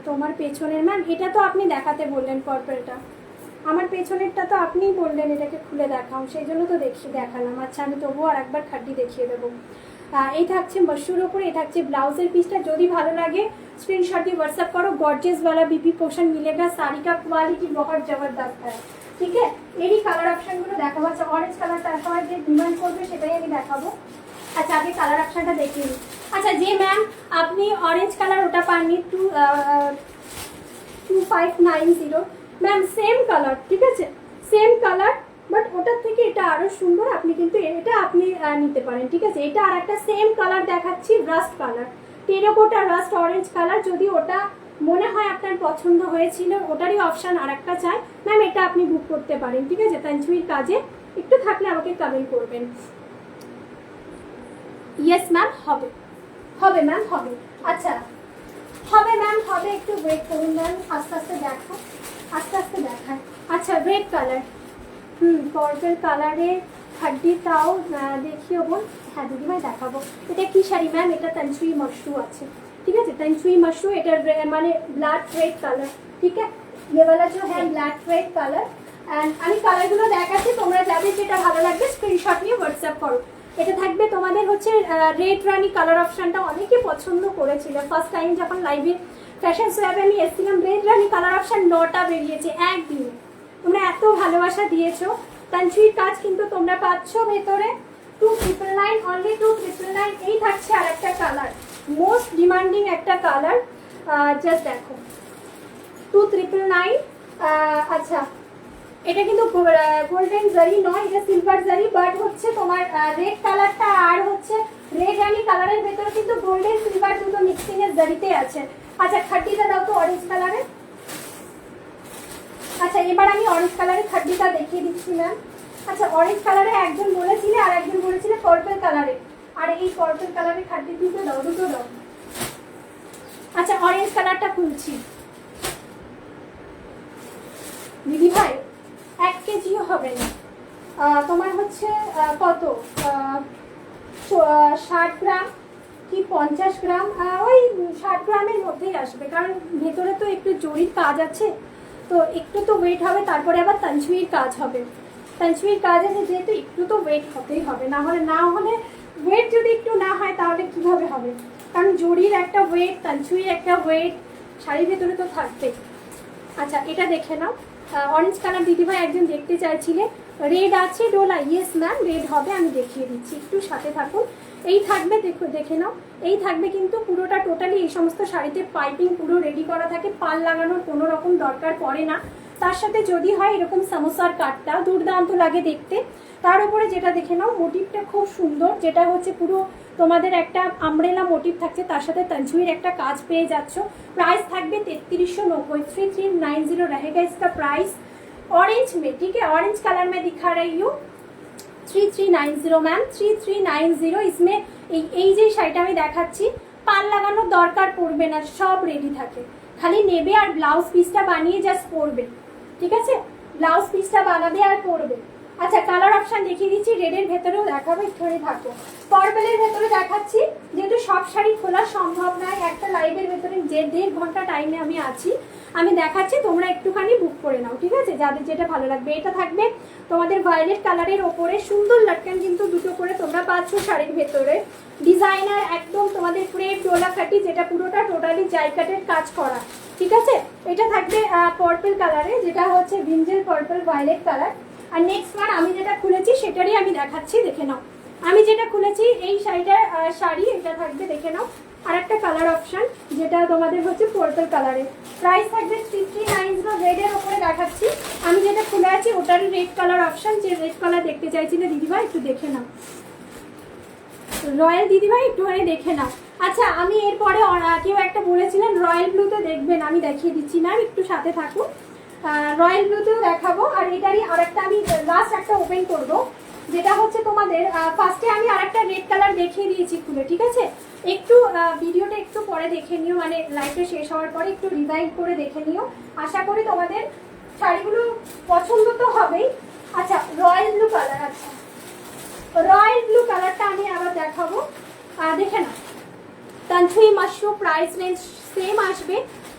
তোমার পেছনের ম্যাম এটা তো আপনি দেখাতে বললেন, পার্পলটা আমার পেছনেরটা তো আপনিই বললেন এটাকে খুলে দেখাও, সেই জন্য তো দেখালাম। আচ্ছা আমি তবুও আর একবার খাড্ডি দেখিয়ে দেবো। এই থাকছে মশুর ওপরে, এই থাকছে ব্লাউজের পিসটা। যদি ভালো লাগে স্ক্রিনশট দিয়ে व्हाट्सएप करो। गॉर्जियस वाला बीपी पोर्शन मिलेगा, साड़ी का क्वालिटी बहुत जबरदस्त है, ঠিক আছে। এরই কালার অপশনগুলো দেখাবো। আচ্ছা অরেঞ্জ কালারটা সবাই যে ডিমান্ড করবে সেটাই আমি দেখাবো। আচ্ছা আগে কালার অপশনটা দেখিয়ে নিই। আচ্ছা যে ম্যাম আপনি অরেঞ্জ কালার ওটা পাননি 2590 ম্যাম, সেম কালার, ঠিক আছে, সেম কালার, বাট ওটার থেকে এটা আরো সুন্দর। আপনি কিন্তু এটা আপনি নিতে পারেন, ঠিক আছে। এটা আর একটা সেম কালার দেখাচ্ছি, rushed colour, terracotta rushed orange colour. যদি ওটা মনে হয় আপনার পছন্দ হয়েছিল, ওটারই অপশান আর একটা চাই ম্যাম, এটা আপনি বুক করতে পারেন, ঠিক আছে। তনসুইর কাজে একটু থাকলে আমাকে কমেন্ট করবেন। ইয়েস ম্যাম হবে, হবে ম্যাম হবে। আচ্ছা হবে ম্যাম হবে, একটু ওয়েট করুন ম্যাম, আস্তে আস্তে দেখো, আস্তে আস্তে দেখায়। আচ্ছা রেড কালার, পার্পল কালারের খাড্ডিটাও দেখিও বোন। হ্যাঁ দিদিভাই দেখাবো। এটা কি শাড়ি ম্যাম? এটা তনসুই মশরু আছে, ठीक है। तंचुई मशरू এটা মানে ব্ল্যাক রেড কালার, ঠিক আছে। ये वाला जो है ब्लैक रेड कलर एंड আমি কালারগুলো দেখাচ্ছি, তোমরা যাদের যেটা ভালো লাগবে স্ক্রিনশট নিয়ে হোয়াটসঅ্যাপ করো। এটা থাকবে তোমাদের হচ্ছে রেড রানি কালার অপশনটা অনেকে পছন্দ করেছিল। ফার্স্ট টাইম যখন লাইভে ফ্যাশন সোয়াবে আমি এসেছিলাম, রেড রানি কালার অপশন 9টা বেরিয়েছে একদিনে। তোমরা এত ভালোবাসা দিয়েছো। তনসুইর কাজ কিন্তু তোমরা পাচ্ছ ভেতরে 2999 অনলি 2999। এই থাকছে আর একটা কালার, মোস্ট ডিমান্ডিং একটা কালার, জাস্ট দেখো 2999। আচ্ছা এটা কিন্তু গোল্ডেন জারি নয়, এটা সিলভার জারি, বাট হচ্ছে তোমার রেড কালারটা আর হচ্ছে রেড রানি কালারের ভেতরে কিন্তু গোল্ডেন সিলভার দুটো মিক্সিং এর জারিতে আছে। আচ্ছা খাড্ডিটা দাও তো অরেঞ্জ কালারের। আচ্ছা এবার আমি অরেঞ্জ কালারের খাড্ডিটা দেখিয়ে দিচ্ছি ম্যাম। আচ্ছা অরেঞ্জ কালারে একজন বলেছিলে আর একজন বলেছিলে পার্পল কালারে, আর এই পার্পল কালারের খাড্ডি দুটো দাও, দুটো দাও। আচ্ছা অরেঞ্জ কালারটা খুলছি দিদি ভাই, 1 কেজিও হবে না, তোমার হচ্ছে কত 60 গ্রাম কি 50 গ্রাম, ওই 60 গ্রামের মধ্যেই আসবে, কারণ ভেতরে তো একটু জরির কাজ আছে, তো একটু তো ওয়েট হবে। তারপরে আবার তনসুইর কাজ হবে, তনসুইর কাজ আছে যেহেতু একটু তো ওয়েট হতেই হবে, না হলে ওয়েট যদি একটু না হয় তাহলে কিভাবে হবে, কারণ জরির একটা ওয়েট, তনসুইর একটা ওয়েট শাড়ির ভেতরে তো থাকবে। আচ্ছা এটা দেখে নাও, অরেঞ্জ কালার দিদিভাই একজন দেখতে চাইছিলে, রেড আছে ডোলা, ইয়েস ম্যাম রেড হবে, আমি দেখিয়ে দিচ্ছি, একটু সাথে থাকুন। এই থাকবে, দেখে নাও, এই থাকবে কিন্তু পুরোটা টোটালি এই সমস্ত শাড়িতে পাইপিং পুরো রেডি করা থাকে, পাল লাগানোর কোনো রকম দরকার পড়ে না। তার সাথে যদি হয় এরকম সামোসার কাটটা দুর্দান্ত লাগে দেখতে। তার উপরে যেটা দেখে নাও মোটিভটা খুব সুন্দর, যেটা হচ্ছে পুরো তোমাদের একটা আমব্রেলা মোটিভ থাকছে, তার সাথে তনসুইর একটা কাজ পেয়ে যাচ্ছ। প্রাইস থাকবে 3390, 3390 रहेगा इसका प्राइस ऑरेंज में, ठीक है। ऑरेंज कलर में दिखा रही हूँ 3390 मैम, 3390। इसमें এই যে শাড়িটা আমি দেখাচ্ছি পাল লাগানোর দরকার পড়বে না, সব রেডি থাকে, খালি নেবে আর ব্লাউজ পিসটা বানিয়ে জাস্ট পরবে, ঠিক আছে। ব্লাউজ পিসটা বানাবে আর পরবে। আচ্ছা কালার অপশন দেখিয়ে দিচ্ছি, রেডের ভেতরেও দেখাবো, একটুখানি থাকো। পার্পলের ভেতরে দেখাচ্ছি, যেহেতু সব শাড়ি খোলা সম্ভব নয়, একটা লাইভের ভেতরে যে 1.5 ঘন্টা টাইমে আমি আছি, আমি দেখাচ্ছি, তোমরা একটুখানি বুক করে নাও, ঠিক আছে, যাদের যেটা ভালো লাগবে। এটা থাকবে তোমাদের ভায়োলেট কালারের ওপরে, সুন্দর লাটকান কিন্তু দুটো করে তোমরা পাচ্ছ শাড়ির ভেতরে, ডিজাইনার একদম তোমাদের ক্রেপ ডোলা কাটি, যেটা পুরোটা টোটালি জাইকাটের কাজ করা, ঠিক আছে। এটা থাকবে পার্পল কালারে, যেটা হচ্ছে ব্রিঞ্জেল পার্পল ভায়োলেট কালার। আর নেক্সট ওয়ান আমি যেটা খুলেছি সেটারই আমি দেখাচ্ছি, দেখে নাও। আমি যেটা খুলেছি এই শাড়িটার শাড়ি, এটা থাকবে দেখে নাও। আর একটা কালার অপশন যেটা তোমাদের হচ্ছে পার্পল কালারে, প্রাইস থাকবে 3390। রেডের ওপরে দেখাচ্ছি, আমি যেটা খুলে আছি ওটারই রেড কালার অপশন। যে রেড কালার দেখতে চাইছিলে দিদিভাই একটু দেখে নাও, রয়্যাল দিদিভাই একটুখানি দেখে নাও। আচ্ছা আমি এরপরে কেউ একটা বলেছিলেন রয়্যাল ব্লুতে দেখবেন, আমি দেখিয়ে দিচ্ছি ম্যাম, একটু সাথে থাকুন। রয়্যাল ব্লুতেও দেখাবো। আর এটারই আরেকটা আমি লাস্ট একটা ওপেন করব, যেটা হচ্ছে তোমাদের ফার্স্টে আমি আরেকটা রেড কালার দেখিয়ে দিয়েছি খুলে, ঠিক আছে। একটু ভিডিওটা একটু পরে দেখে নিও, মানে লাইভটা শেষ হওয়ার পরে একটু রিভাইন্ড করে দেখে নিও। আশা করি তোমাদের শাড়িগুলো পছন্দ তো হবেই। আচ্ছা রয়্যাল ব্লু কালার, আচ্ছা রয়্যাল ব্লু কালারটা আমি আবার দেখাবো, দেখে না। তানছুই মাশরু প্রাইস রেঞ্জ সেম আসবে,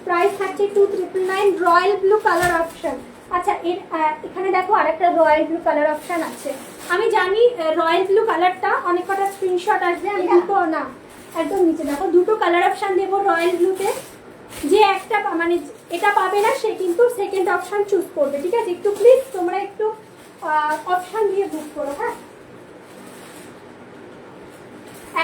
প্রাইস থাকছে 2999। Royal blue colour option. আচ্ছা এর এখানে দেখো আরেকটা রয়্যাল ব্লু কালার অপশন আছে। আমি জানি রয়্যাল ব্লু কালারটা অনেক কটা স্ক্রিনশট আসবে, আমি দুটো না একদম নিচে দেখো দুটো কালার অপশন দেবো রয়্যাল ব্লুতে। যে একটা মানে এটা পাবে না সে কিন্তু সেকেন্ড অপশন চুজ করবে, ঠিক আছে। একটু প্লিজ তোমরা একটু অপশন দিয়ে বুক করো, হ্যাঁ।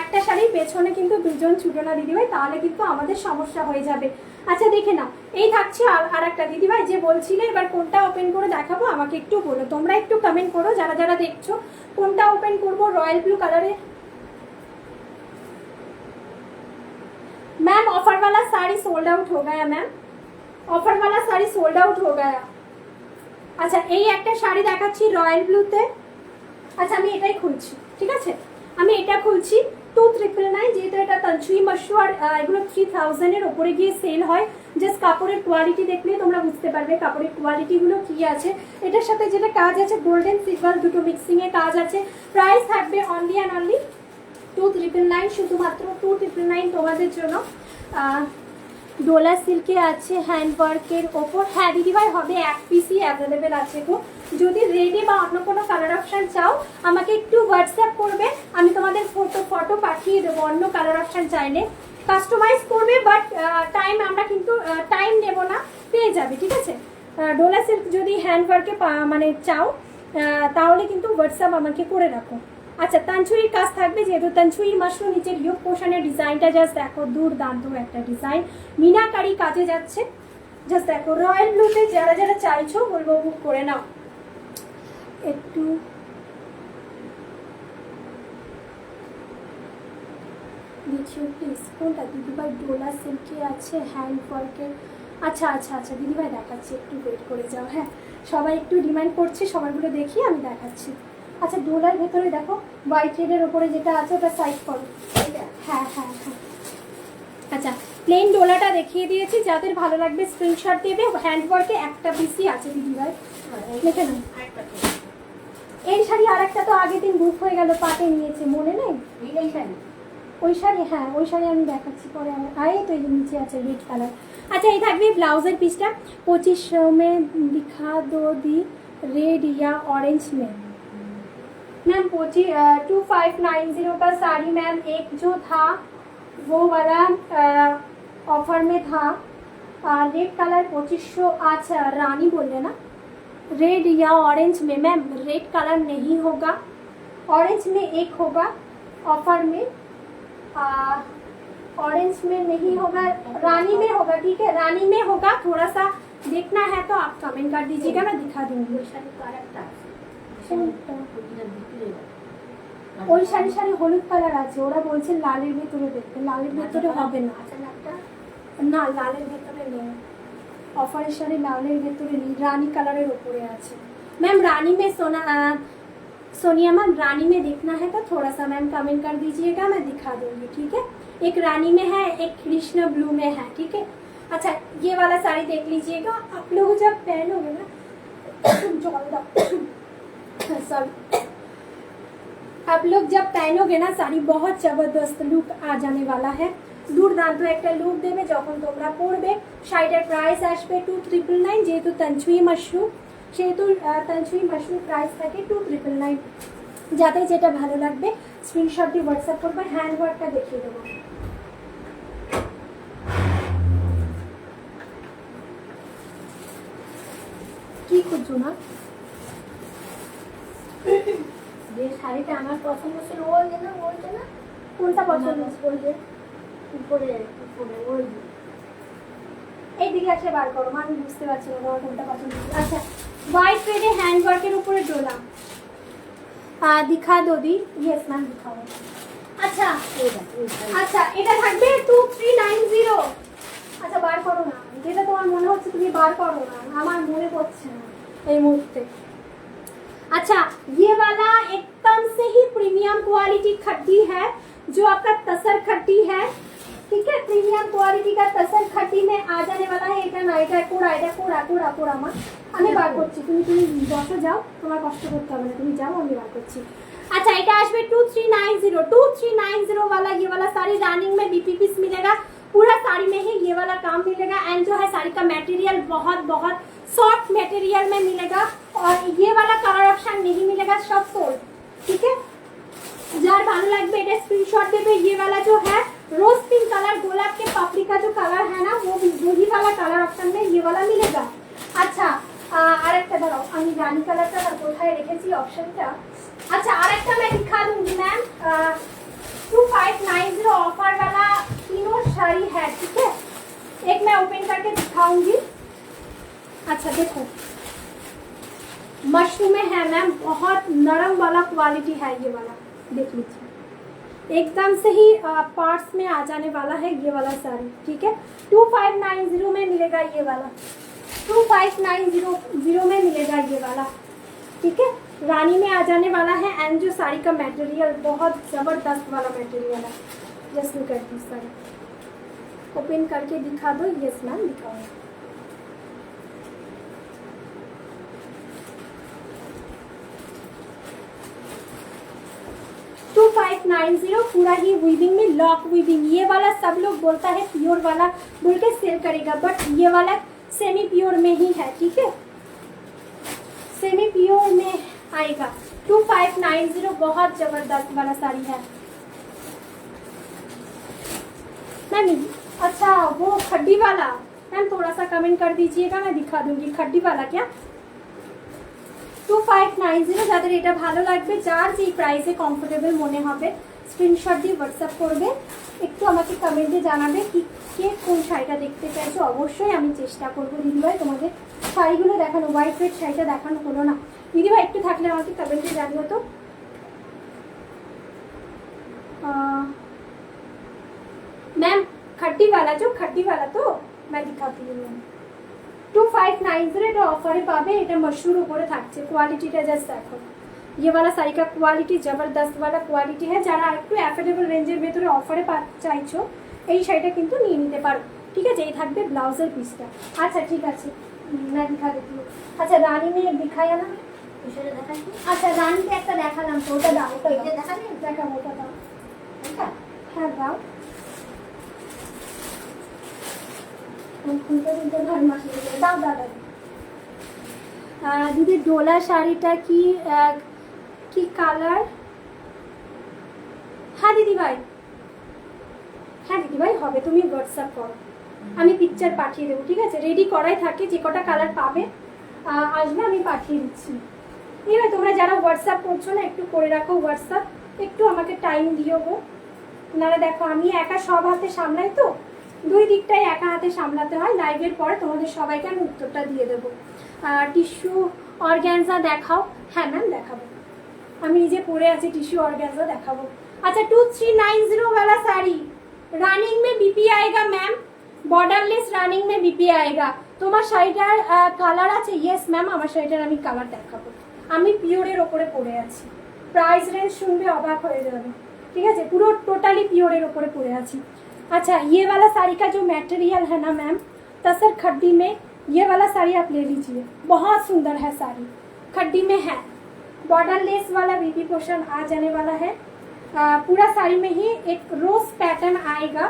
একটা শাড়ির পেছনে কিন্তু দুজন ছুটো না দিদিভাই, তাহলে কিন্তু আমাদের সমস্যা হয়ে যাবে। আচ্ছা দেখে নাও, এই থাকছে আর একটা দিদিভাই যে বলছিলে এবার কোনটা ওপেন করে দেখাবো আমাকে একটু বলো, তোমরা একটু কমেন্ট করো যারা যারা দেখছো, কোনটা ওপেন করবো। রয়্যাল ব্লু কালারে मैम ऑफर वाला साड़ी सोल्ड आउट हो गया, मैम ऑफर वाला साड़ी सोल्ड आउट हो गया। আচ্ছা এই একটা শাড়ি দেখাচ্ছি রয়্যাল ব্লুতে। আচ্ছা আমি এটাই খুলছি, ঠিক আছে, আমি এটা খুলছি 2999। যেহেতু এটা তানছুই মাশরু আর এগুলো 3000 এর উপরে গিয়ে সেল হয়। জাস্ট কাপড়ের কোয়ালিটি দেখলে তোমরা বুঝতে পারবে কাপড়ের কোয়ালিটিগুলো কি আছে। এটার সাথে যেটা কাজ আছে গোল্ডেন সিলভার দুটো মিক্সিং এ কাজ আছে। প্রাইস থাকবে অনলি অ্যান্ড অনলি 2999, শুধুমাত্র 2999 তোমাদের জন্য। ডোলা সিল্কে আছে হ্যান্ডওয়ার্কের ওপর। হ্যাঁ দিদিভাই হবে, এক পিসই অ্যাভেলেবেল আছে গো। যদি রেডি বা অন্য কোনো কালার অপশান চাও আমাকে একটু হোয়াটসঅ্যাপ করবে, আমি তোমাদের ফটো পাঠিয়ে দেবো। অন্য কালার অপশান চাইলে কাস্টমাইজ করবে, বাট টাইম আমরা কিন্তু টাইম নেব না, পেয়ে যাবে, ঠিক আছে। ডোলা সিল্ক যদি হ্যান্ডওয়ার্কে মানে চাও তাহলে কিন্তু হোয়াটসঅ্যাপ আমাকে করে রাখো। আচ্ছা তানছুইর কাজ থাকবে, যেহেতু তানছুইর মাশরু নিচের ইয়োগ পোর্শনের ডিজাইনটা জাস্ট দেখো, দুর্দান্ত একটা ডিজাইন, মিনাকারি কাজে যাচ্ছে। জাস্ট দেখো রয়্যাল ব্লুতে যারা যারা চাইছো বলবো বুক করে নাও। একটু দেখিও প্লিজ কোনটা দিদিভাই। ডোলা সিল্কে আছে হ্যান্ড ওয়ার্কের। আচ্ছা আচ্ছা আচ্ছা দিদিভাই দেখাচ্ছি, একটু ওয়েট করে যাও, হ্যাঁ সবাই একটু ডিমান্ড করছে, সবাইগুলো দেখি আমি দেখাচ্ছি। আচ্ছা ডোলার ভেতরে দেখো হোয়াইট রেডের ওপরে যেটা আছে ওটা সাইড করো। হ্যাঁ হ্যাঁ হ্যাঁ আচ্ছা প্লেন ডোলাটা দেখিয়ে দিয়েছি, যাদের ভালো লাগবে স্ক্রিনশট দেবে। হ্যান্ডওয়ার্কে একটা পিসি আছে দিদিভাই, দেখে নাও। এই শাড়ি আর একটা তো আগের দিন বুক হয়ে গেল, পাতে নিয়েছে মনে নেই ওই শাড়ি। হ্যাঁ ওই শাড়ি আমি দেখাচ্ছি পরে। এই তো এই নিচে আছে রেড কালার। আচ্ছা এই থাকবে ব্লাউজের পিসটা 2500 में दिखा दो दी रेड या ऑरेंज में। मैम 2590 का साड़ी मैम एक जो था वो वाला ऑफर में था रेड कलर 2500। अच्छा रानी बोल रहे ना, रेड या ऑरेंज में। मैम रेड कलर नहीं होगा, ऑरेंज में एक होगा ऑफर में, ऑरेंज में नहीं होगा, रानी में होगा, ठीक है रानी में होगा। थोड़ा सा देखना है तो आप कमेंट कर दीजिएगा, मैं दिखा दूंगी। ওই শাড়ি শাড়ি হলুদ কালার আছে, ওরা বলছে লালের ভেতরে দেখতে, লালের ভেতরে হবে না, না লালের ভেতরে নেই, অফারের শাড়ি লালের ভেতরে নেই, রানী কালারের ওপরে আছে। मैम रानी में सोनिया मैम रानी में देखना है तो थोड़ा सा मैम कमेंट कर दीजिएगा, मैं दिखा दूंगी, ठीक है। एक रानी में है, एक कृष्ण ब्लू में है, ठीक है। अच्छा ये वाला साड़ी देख लीजिएगा, आप लोग जब पहनोगे ना सॉरी आप लोग जब पहनोगे ना साड़ी बहुत जबरदस्त लुक आ जाने वाला है। দুর্দান্ত একটা লুক দেবে যখন তোমরা পরবে। শাড়িটার প্রাইস আসবে 2999, যেহেতু তানছুই মাশরু সেহেতু তানছুই মাশরু প্রাইস থাকে 2999। যাদের যেটা ভালো লাগবে স্ক্রিনশট দিয়ে হোয়াটসঅ্যাপ করবে, হ্যান্ড ওয়ার্কটা দেখিয়ে দেবো। কি খুঁজছো না? যে শাড়িটা আমার পছন্দ ছিল ওই যে না, বলছে না কোনটা পছন্দ বলছে উপরে উপরে ওই এইদিকে আসে বার করো, আমি বুঝতে পারছি না তোমার কোনটা পছন্দ। আচ্ছা হোয়াইট রেডে হ্যান্ডওয়ার্কের উপরে ডোলা দিখা দো দি। Yes ma'am দিখাও। আচ্ছা আচ্ছা এটা থাকবে 2390। আচ্ছা বার করো না, যেটা তোমার মনে হচ্ছে তুমি বার করো না, আমার মনে পড়ছে না এই মুহূর্তে। अच्छा ये वाला एकदम से ही प्रीमियम क्वालिटी खड्डी है जो आपका तसर खड्डी है, ठीक है। प्रीमियम क्वालिटी का तसर खड्डी में आ जाने वाला है। এটা না, এটা কোড়া, এটা কোড়া কোড়া কোড়া মা, আমি বার করছি, তুমি বসে যাও, তোমার কষ্ট করতে হবে না, তুমি যাও আমি বার করছি। अच्छा এটা আসবে 2390 वाला ये वाला साड़ी रनिंग में बीपी पीस मिलेगा, पूरा साड़ी में ही ये वाला काम मिलेगा। एंड जो है साड़ी का मटेरियल बहुत बहुत सॉफ्ट मटेरियल में मिलेगा और ये वाला कलर ऑप्शन नहीं मिलेगा, सब सोल्ड, ठीक है। जार भालो लगबे এটা स्क्रीनशॉट देबे। ये वाला जो है रोज पिंक कलर, गुलाब के पापड़ी का जो कलर है ना, वो वही वाला कलर ऑप्शन में ये वाला मिलेगा। अच्छा আরেকটা দাঁড়াও, আমি রানী কালারটা কোথায় রেখেছি অপশনটা। अच्छा আরেকটা मैं दिखा दूंगी मैम। 2590 ऑफर वाला तीनों साड़ी है, ठीक है। एक मैं ओपन करके दिखाऊंगी। अच्छा देखो मशरूम में है मैम, बहुत नरम वाला क्वालिटी है ये वाला, देख लीजिए एकदम से ही पार्ट्स में आ जाने वाला है ये वाला साड़ी, ठीक है। 2590 में मिलेगा ये वाला, 2590 में मिलेगा ये वाला, ठीक है। रानी में आ जाने वाला है। एंड जो साड़ी का मटेरियल बहुत ज़बरदस्त वाला मटेरियल है। Just look at this sari, open करके दिखा दो। यस मैम दिखाओ। 2590 पूरा ही वीविंग में लॉक वीविंग। ये वाला सब लोग बोलता है प्योर वाला बोल के सेल करेगा, बट ये वाला सेमी प्योर में ही है, ठीक है, सेमी प्योर में आएगा। 2590 बहुत जबरदस्त वाला साड़ी है मैम। अच्छा वो खड्डी वाला मैम थोड़ा सा कमेंट कर दीजिएगा, मैं दिखा दूंगी खड्डी वाला क्या। 2590 যাদের এটা ভালো লাগবে, যার যেই প্রাইসে কমফোর্টেবল মনে হবে স্ক্রিনশট দিয়ে হোয়াটসঅ্যাপ করবে, একটু আমাকে কমেন্টে জানাবে কি কে কোন শাড়িটা দেখতে চাইছো। অবশ্যই আমি চেষ্টা করবো দিদিভাই তোমাদের শাড়িগুলো দেখানো। হোয়াইট রেড শাড়িটা দেখানো হলো না, দিদিভাই একটু থাকলে আমাকে কমেন্টে জানিও তো। मैम खड्डी वाला जो खड्डी वाला तो मैं दिखाती हूँ। 2590 এটা অফারে পাবে, এটা মশরুর উপরে থাকছে। কোয়ালিটিটা জাস্ট দেখো, ये वाला साड़ी का क्वालिटी जबरदस्त वाला क्वालिटी है। যারা একটু অ্যাফোর্ডেবল রেঞ্জের ভেতরে অফারে চাইছো এই শাড়িটা কিন্তু নিয়ে নিতে পারো, ঠিক আছে। এই থাকবে ব্লাউজের পিসটা। আচ্ছা ঠিক আছে मैं दिखा देती हूँ। अच्छा रानी में दिखाया ना, अच्छा रानी के একটা দেখালাম তো, ওটা দাও, ওটা দেখালে দেখা, ওটা দাও, হ্যাঁ দাও। দাও দাও দাও। দিদি ডোলা শাড়িটা কি কালার? হ্যাঁ দিদি ভাই, হ্যাঁ দিদি ভাই হবে, তুমি হোয়াটসঅ্যাপ করো, আমি পিকচার পাঠিয়ে দেবো, ঠিক আছে। রেডি করাই থাকে, যে কটা কালার পাবে আসবে আমি পাঠিয়ে দিচ্ছি। এবার তোমরা যারা হোয়াটসঅ্যাপ করছো না একটু করে রাখো হোয়াটসঅ্যাপ, একটু আমাকে টাইম দিও গো। নাহলে দেখো আমি একা সব হাতে সামলাই তো, দুই দিকটাই একা হাতে সামলাতে হয়। লাইভের পরে তোমাদের সবাইকে আমি উত্তরটা দিয়ে দেবো। টিস্যু অর্গ্যানজা দেখাও। হ্যাঁ ম্যাম দেখাবো, আমি নিজে পরে আছি, টিস্যু অর্গ্যানজা দেখাবো। अच्छा 2390 वाला साड़ी रनिंग में बीपी आएगा मैम, बॉर्डरलेस रनिंग में बीपी आएगा। তোমার শাড়িটার কালার আছে? ইয়েস ম্যাম আমার শাড়িটার আমি কালার দেখাবো। আমি পিওরের ওপরে পরে আছি, প্রাইস রেঞ্জ শুনবে অবাক হয়ে যাবে, ঠিক আছে। পুরো টোটালি পিওরের ওপরে পরে আছি। अच्छा ये वाला साड़ी का जो मटेरियल है ना मैम, तसर खड्डी में, ये वाला साड़ी आप ले लीजिए, बहुत सुंदर है साड़ी, खड्डी में है, बॉर्डर लेस वाला बीपी पोर्शन आ जाने वाला है। पूरा साड़ी में ही एक रोज पैटर्न आएगा।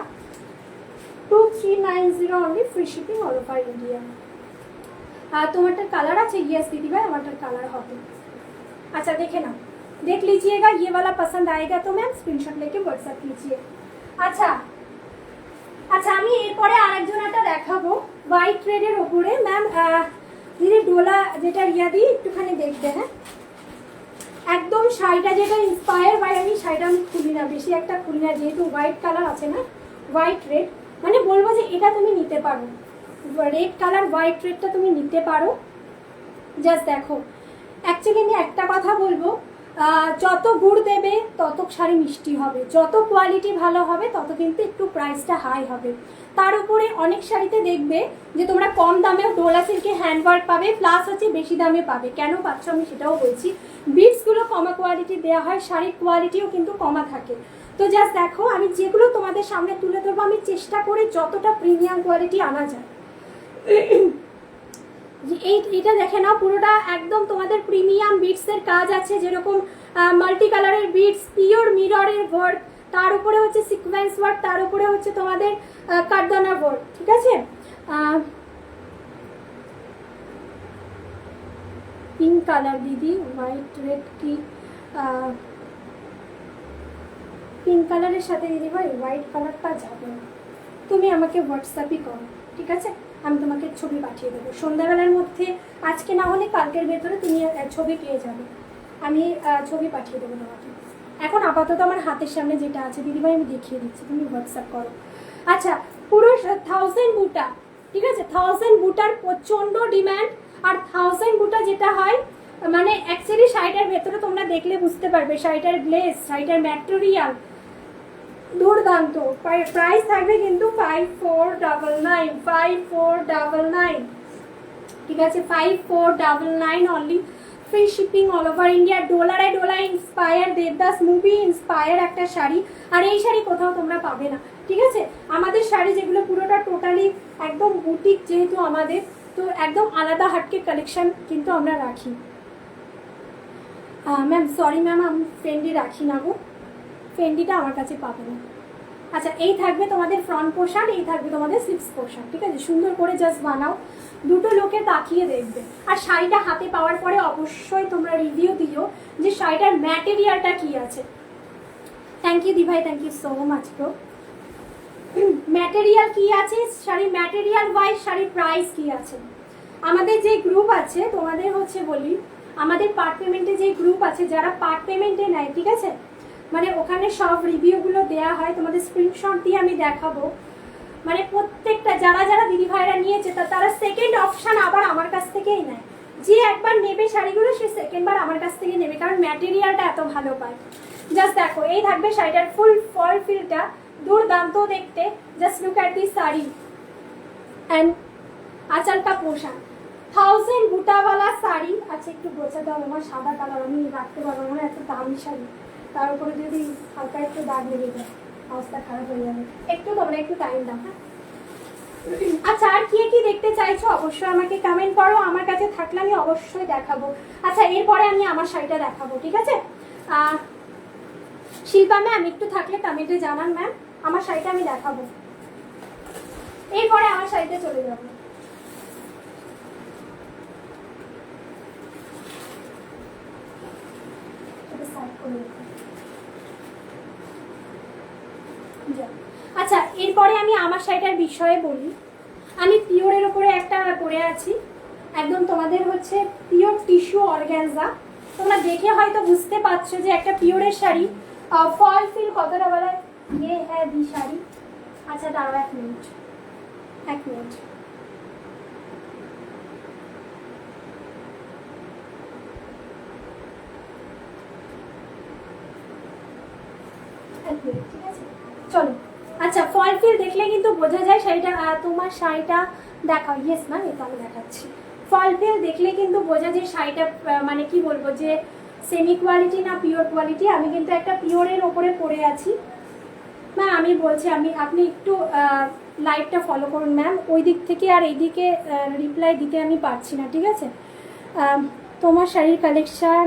2390 only, free shipping all over India. तुम्हारा कलर আছে? यस दीदी भाई हमारा कलर হবে। अच्छा देखे ना, देख लीजिएगा, ये वाला पसंद आएगा तो मैम स्क्रीनशॉट लेके व्हाट्सएप कीजिए। अच्छा अच्छा আমি এরপরে আরেকজনটা দেখাবো হোয়াইট রেডের উপরে ম্যাম। দিদি ডোলা যেটা রিয়া দিই একটুখানি দেখবে, হ্যাঁ একদম শাড়িটা যেটা ইন্সপায়ার বাই, আমি শাড়িটা আমি খুলি না, বেশি একটা খুলি না, যেহেতু হোয়াইট কালার আছে না, হোয়াইট রেড, মানে বলবো যে এটা তুমি নিতে পারো, রেড কালার হোয়াইট রেডটা তুমি নিতে পারো। জাস্ট দেখো, অ্যাকচুয়ালি আমি একটা কথা বলবো, যত গুড় দেবে তত শাড়ি মিষ্টি হবে, যত কোয়ালিটি ভালো হবে তত কিন্তু একটু প্রাইসটা হাই হবে। তার উপরে অনেক শাড়িতে দেখবে যে তোমরা কম দামেও ডোলা সিল্কে হ্যান্ডওয়ার্ক পাবে, প্লাস হচ্ছে বেশি দামে পাবে। কেন পাচ্ছ আমি সেটাও বলছি, বিটসগুলো কমা কোয়ালিটি দেওয়া হয়, শাড়ির কোয়ালিটিও কিন্তু কমা থাকে। তো জাস্ট দেখো, আমি যেগুলো তোমাদের সামনে তুলে ধরবো আমি চেষ্টা করি যতটা প্রিমিয়াম কোয়ালিটি আনা যায়। এটা দেখে নাও, পুরোটা একদম তোমাদের প্রিমিয়াম বিটসের কাজ আছে, যেরকম মাল্টি কালারের বিটস, পিওর মিররের ওয়ার্ক, তার উপরে হচ্ছে সিকোয়েন্স ওয়ার্ক, তার উপরে হচ্ছে তোমাদের কারদানা ওয়ার্ক, ঠিক আছে। পিঙ্ক কালার দিদি, হোয়াইট রেড কি পিঙ্ক কালারের সাথে দিদি ভাই হোয়াইট কালারটা যাবে না, তুমি আমাকে হোয়াটসঅ্যাপই করো, ঠিক আছে, আমি তোমাকে ছবি পাঠিয়ে দেবো সন্ধ্যাবেলার মধ্যে, আজকে না হলে কালকের ভেতরে তুমি ছবি পেয়ে যাবে, আমি ছবি পাঠিয়ে দেবো তোমাকে। এখন আপাতত আমার হাতের সামনে যেটা আছে দিদিভাই আমি দেখিয়ে দিচ্ছি, তুমি হোয়াটসঅ্যাপ করো। আচ্ছা, পুরো 1000 বুটা, ঠিক আছে, 1000 বুটার প্রচণ্ড ডিম্যান্ড। আর 1000 বুটা যেটা হয়, মানে অ্যাকচুয়ালি শাড়িটার ভেতরে তোমরা দেখলে বুঝতে পারবে, শাড়িটার গ্লেজ, শাড়িটার ম্যাটেরিয়াল দুর্দান্ত। প্রাইস থাকবে কিন্তু 5499, 5499, ঠিক আছে, 5499 only, free shipping all over India. ডোলারে Dola inspire, Devdas movie inspire একটা শাড়ি, আর এই শাড়ি কোথাও তোমরা পাবে না, ঠিক আছে। আমাদের শাড়ি যেগুলো পুরোটা টোটালি একদম বুটিক, যেহেতু আমাদের তো একদম আলাদা হাটকে কালেকশন কিন্তু আমরা রাখি। ম্যাম সরি ম্যাম, আমি ফেন্ডি রাখি না গো, ফেন্ডিটা আমার কাছে পাবে না। আচ্ছা, এই থাকবে তোমাদের ফ্রন্ট পোর্শন, এই থাকবে তোমাদের স্লিভস পোর্শন, ঠিক আছে, সুন্দর করে জাস্ট বানাও, দুটো লোকে তাকিয়ে দেখবে। আর শাড়িটা হাতে পাওয়ার পরে অবশ্যই তোমরা রিভিউ দিও যে শাড়িটার ম্যাটেরিয়ালটা কি আছে। থ্যাংক ইউ দিভাই, thank you so much bro. Material কি আছে, শাড়ির ম্যাটেরিয়াল ওয়াইজ শাড়ির প্রাইস কি আছে। আমাদের যে গ্রুপ আছে, তোমাদের হচ্ছে বলি, আমাদের পার্ট পেমেন্টে যে গ্রুপ আছে, যারা পার্ট পেমেন্টে নেয়, ঠিক আছে, মানে ওখানে সব রিভিউগুলো দেওয়া হয়, তোমাদের স্ক্রিনশট দিয়ে আমি দেখাবো, মানে প্রত্যেকটা যারা যারা দিদিভাইরা নিয়েছে তারা সেকেন্ড অপশান আবার আমার কাছ থেকেই নেয়, যে একবার নেবে শাড়িগুলো সে সেকেন্ডবার আমার কাছ থেকে নেবে, কারণ ম্যাটেরিয়ালটা এত ভালো পায়। জাস্ট দেখো, এই থাকবে শাড়িটার ফুল ফল ফিলটা, দুর্দান্ত দেখতে। Just look at this sari and আঁচলটা পোশাক, 1000 বুটাওয়ালা শাড়ি। আচ্ছা, একটু গোছাতে হবে, আমার সাদা কালার আমি রাখতে পারবো না, এত দামি শাড়ি, তার উপরে যদি হালকা একটু দাগ লেগে যায় অবস্থা খারাপ হয়ে যাবে, একটু তোমরা একটু টাইম দাও, হ্যাঁ। আচ্ছা, আর কি কি দেখতে চাইছো অবশ্যই আমাকে কমেন্ট করো, আমার কাছে থাকলে আমি অবশ্যই দেখাবো। আচ্ছা, এরপরে আমি আমার শাড়িটা দেখাবো, ঠিক আছে। শিল্পা ম্যাম একটু থাকলে কমেন্টে জানান ম্যাম, আমার শাড়িটা আমি দেখাবো, এরপরে আমার শাড়িতে চলে যাবো। আচ্ছা, এরপরে আমি আমার শাড়িটার বিষয়ে বলি। আমি পিওরের উপরে একটা পরে আছি, একদম তোমাদের হচ্ছে পিওর টিস্যু অর্গ্যানজা, তোমরা দেখে হয়তো বুঝতে পারছো যে একটা পিওরের শাড়ি। ফল ফিল কতটা বেলায় ইয়ে হ্যাঁ দি শাড়ি। আচ্ছা দাঁড়াও, এক মিনিট। ঠিক আছে, চলো। আচ্ছা, ফল ফিল দেখলে কিন্তু বোঝা যায় শাড়িটা, তোমার শাড়িটা দেখাও। ইয়েস ম্যাম, এটা আমি দেখাচ্ছি। ফল ফিল দেখলে কিন্তু বোঝা যায় শাড়িটা মানে কি বলবো, যে সেমি কোয়ালিটি না পিওর কোয়ালিটি। আমি কিন্তু একটা পিওরের ওপরে পরে আছি ম্যাম, আমি বলছি আপনি একটু লাইভটা ফলো করুন ম্যাম, ওই দিক থেকে আর এই দিকে রিপ্লাই দিতে আমি পারছি না, ঠিক আছে। তোমার শাড়ির কালেকশান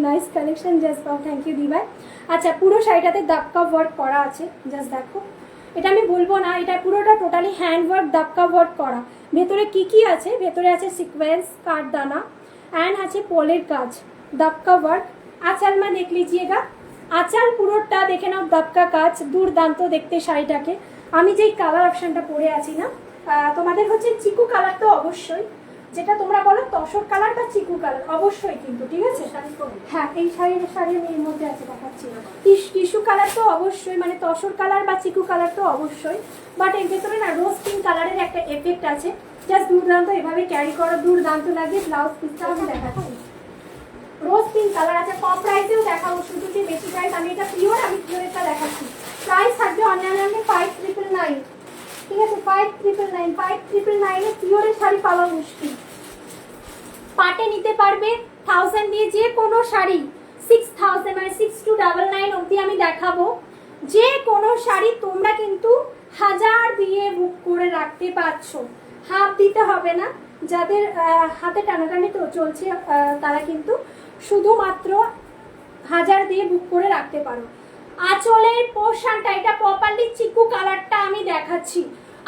নাইস কালেকশন, জাস্ট পাও, থ্যাংক ইউ দিভাই। আচ্ছা, পুরো শাড়িটাতে দাপকা ওয়ার্ক করা আছে, জাস্ট দেখো, এটা আমি বলবো না, এটা পুরোটা টোটালি হ্যান্ড ওয়ার্ক, দাপকা ওয়ার্ক করা। ভেতরে কি আছে, ভেতরে আছে সিকোয়েন্স, কাঠদানা অ্যান্ড আছে পোলের কাজ, দাপকা ওয়ার্ক। আঁচল মা দেখ লিজিয়েগা, আঁচল পুরোটা দেখে নাও, দাপকা কাজ, দুর্দান্ত দেখতে শাড়িটাকে। আমি যেই কালার অপশানটা পরে আছি না, তোমাদের হচ্ছে চিকু কালার তো অবশ্যই, যেটা তোমরা বলো তসর কালার বা চিকু কালার অবশ্যই কিন্তু, ঠিক আছে। হ্যাঁ এই শাড়ির এর মধ্যে আছে দেখাচ্ছি, টিস্যু কালার তো অবশ্যই, মানে তসর কালার বা চিকু কালার তো অবশ্যই, বাট এর ভেতরে না রোজ পিঙ্ক কালারের একটা এফেক্ট আছে, জাস্ট দুর্দান্ত, এভাবে ক্যারি করো দুর্দান্ত লাগে। ব্লাউজ পিসটা আমি দেখাচ্ছি, রোজ পিঙ্ক কালার আছে, কম প্রাইসেও দেখাবো, শুধু যে বেশি প্রাইস, আমি এটা পিওর, আমি পিওরটা দেখাচ্ছি। প্রাইস থাকবে অনলাইনে 5999, ঠিক আছে 5999 এ পিওরের শাড়ি পাওয়া মুশকিল। পাটে নিতে পারবে 1000 দিয়ে যে কোনো শাড়ি, 6000 মানে 6299 অবধি আমি দেখাবো। যে কোনো শাড়ি তোমরা কিন্তু 1000 দিয়ে বুক করে রাখতে পারছো, হাফ দিতে হবে না। যাদের হাতে টানাটানি তো চলছে তারা কিন্তু শুধুমাত্র 1000 দিয়ে বুক করে রাখতে পারো। आंचलेर पोर्शन এটা प्रॉपर्ली चिकू कलरটা আমি দেখাচ্ছি।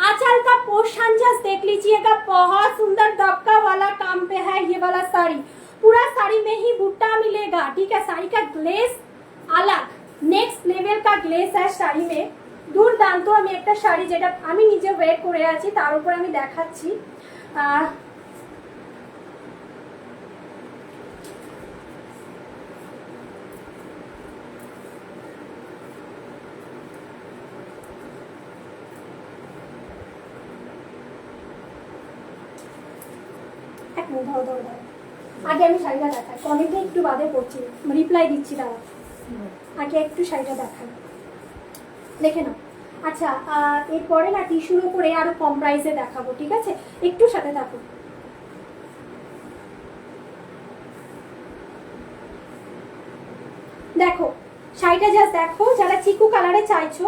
आंचल का पोर्शन जस्ट देख लीजिएगा, बहुत सुंदर दबका वाला काम पे है ये वाला साड़ी, पूरा साड़ी में ही बूटा मिलेगा, ठीक है। साड़ी का ग्लेस अलग, नेक्स्ट लेवल का ग्लेस है শাড়ি में, দুর্দান্ত। আমি একটা শাড়ি যেটা আমি নিজে ওয়্যার করে আছি তার উপর আমি দেখাচ্ছি। আগে আমি শাড়িটা দেখাই, কমেন্টে একটু বাদে পড়ছি, রিপ্লাই দিচ্ছি, দাঁড়া আগে একটু শাড়িটা দেখাই, দেখে নাও। আচ্ছা এরপরে না টিস্যুর উপরে আরো কম প্রাইসে দেখাবো, ঠিক আছে, একটু সাথে থাকো। দেখো শাড়িটা জাস্ট দেখো, যারা চিকু কালারে চাইছো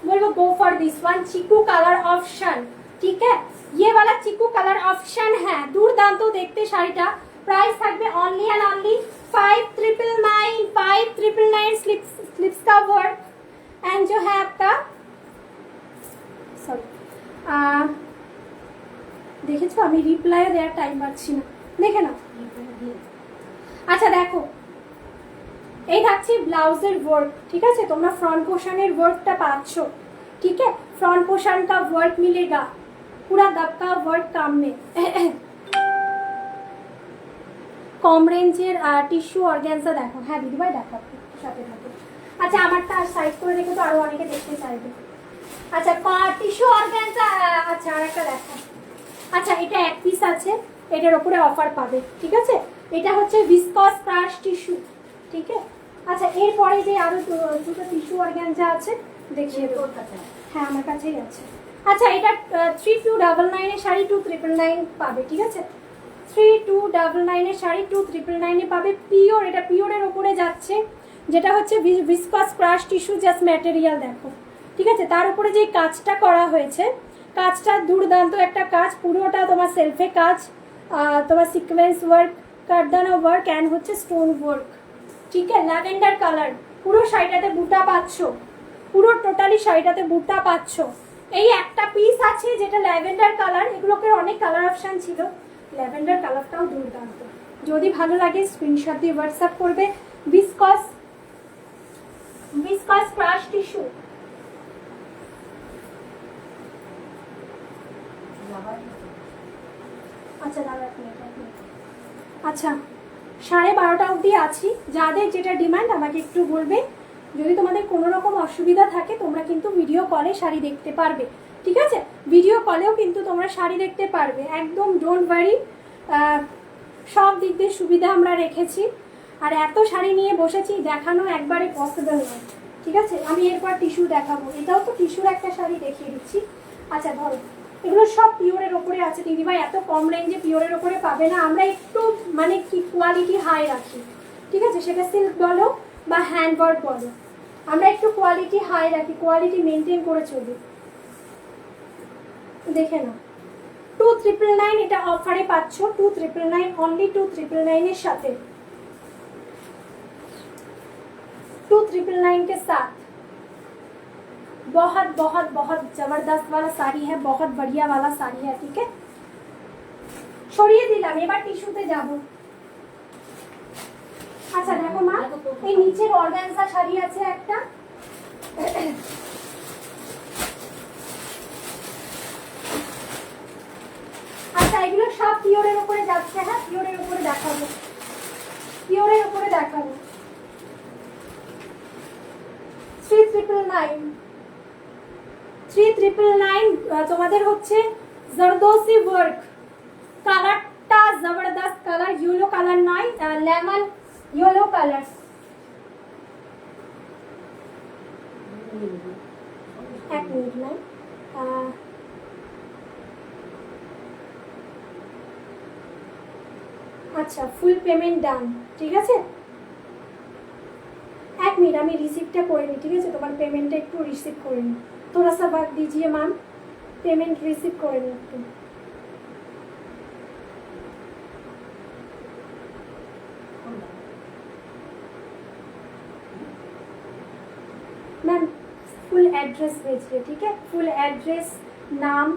বলবো go for this one, chikoo colour option, ठीक है। ये वाला चिकू कलर ऑप्शन है, দুর্দান্ত দেখতে শাড়িটা। प्राइस থাকবে অনলি এন্ড অনলি 5999 स्लिप्स का वर्क एंड जो है आपका सॉरी দেখেছো আমি রিপ্লাই দেওয়ার টাইম পাচ্ছি না, দেখে নাও। আচ্ছা দেখো এই থাকছে ব্লাউজের ওয়ার্ক, ঠিক আছে, তোমরা फ्रंट पोर्शन এর ওয়ার্কটা পাচ্ছো, ठीक है। फ्रंट पोर्शन का वर्क मिलेगा, पूरा दबका वर्क काम में। কম রেঞ্জের টিস্যু অর্গানজা দেখো, হ্যাঁ দিদিভাই দেখো সাথে থাকো। আচ্ছা আমারটা সাইজ করে দেখো তো আরো অনেকে দেখতে চাইবে। আচ্ছা টিস্যু অর্গানজা, আচ্ছা আরেকটা দেখো। আচ্ছা এটা এক পিস আছে, এটার উপরে অফার পাবে, ঠিক আছে। এটা হচ্ছে ভিসকস ক্রাশ টিস্যু, ঠিক আছে। আচ্ছা এরপরে যে আরো দুটো টিস্যু অর্গানজা আছে দেখিয়ে দেবো, হ্যাঁ আমার কাছেই আছে। আচ্ছা এটা 3299 এর শাড়ি 2999 পাবে, ঠিক আছে। 3299 এর শাড়ি 2999 এ পাবে, পিওর, এটা পিওরের উপরে যাচ্ছে, যেটা হচ্ছে viscose crush tissue just material দেখো, ঠিক আছে। তার উপরে যে কাজটা করা হয়েছে, কাজটা দুর্দান্ত একটা কাজ, পুরোটা তোমার সেলফে কাজ, তোমার সিকোয়েন্স ওয়ার্ক, কারদানা ওয়ার্ক এন্ড হচ্ছে স্টোন ওয়ার্ক, ঠিক আছে। ল্যাভেন্ডার কালার, পুরো শাড়িটাতে বুটা পাচ্ছ, পুরো টোটালি শাড়িটাতে বুটা পাচ্ছ। এই একটা পিস আছে যেটা ল্যাভেন্ডার কালার, এগুলোকে অনেক কালার অপশন ছিল, ল্যাভেন্ডার কালারটাও দুর্দান্ত। যদি ভালো লাগে স্ক্রিনশট দিয়ে হোয়াটসঅ্যাপ করবে। ভিসকস ক্রাশ টিস্যু, আচ্ছা দাঁড়া আচ্ছা 12:30 অবধি আছি, যাদের যেটা ডিমান্ড আমাকে একটু বলবে। যদি তোমাদের কোনো রকম অসুবিধা থাকে তোমরা কিন্তু ভিডিও কলে শাড়ি দেখতে পারবে, ঠিক আছে। ভিডিও কলেও কিন্তু তোমরা শাড়ি দেখতে পারবে, একদম ডোন্ট ওয়ারি, সব দিক দিয়ে সুবিধা আমরা রেখেছি। আর এত শাড়ি নিয়ে বসেছি, দেখানো একবারে পসিবল নয়, ঠিক আছে। আমি এরপর টিস্যু দেখাবো, এটাও তো টিস্যুর একটা শাড়ি দেখিয়ে দিচ্ছি। আচ্ছা ধরো এগুলো সব পিওরের ওপরে আছে দিদিভাই, এত কম রেঞ্জে পিওরের ওপরে পাবে না, আমরা একটু মানে কি কোয়ালিটি হাই রাখি, ঠিক আছে। সেটা সিল্ক বলো বা হ্যান্ডওয়ার্ক বলো, আমরা একটু কোয়ালিটি হাই রাখি, কোয়ালিটি মেনটেন করে চলি। দেখে না 2999 এটা অফারে পাচ্ছ, 2999 অনলি 2999 এর সাথে, 2999 के साथ। बहुत बहुत बहुत जबरदस्त वाला साड़ी है, बहुत बढ़िया वाला साड़ी है, ठीक है। সরিয়ে দিলাম, এবার টিস্যুতে যাব। আচ্ছা দেখো মা, এই নিচের অর্গানজা শাড়ি আছে একটা, আচ্ছা এগুলো সব পিওরের উপরে যাচ্ছে। হ্যাঁ পিওরের উপরে দেখাবো, পিওরের উপরে দেখাবো। 3999, 3999 তোমাদের হচ্ছে জারদোসি ওয়ার্ক। কালারটা জবরদস্ত কালার, ইয়েলো কালার নয়, লেমন ইয়েলো কালার। এক মিনিট ম্যাম, আচ্ছা ফুল পেমেন্ট ডান, ঠিক আছে। এক মিনিট আমি রিসিপ্টটা করে নিই, ঠিক আছে, তোমার পেমেন্টটা একটু রিসিভ করে নিই। थोड़ा सा वक्त दीजिए मैम, पेमेंट रिसीव করে নিই একটু। मैम फुल एड्रेस भेजिए, ठीक है, फुल एड्रेस, नाम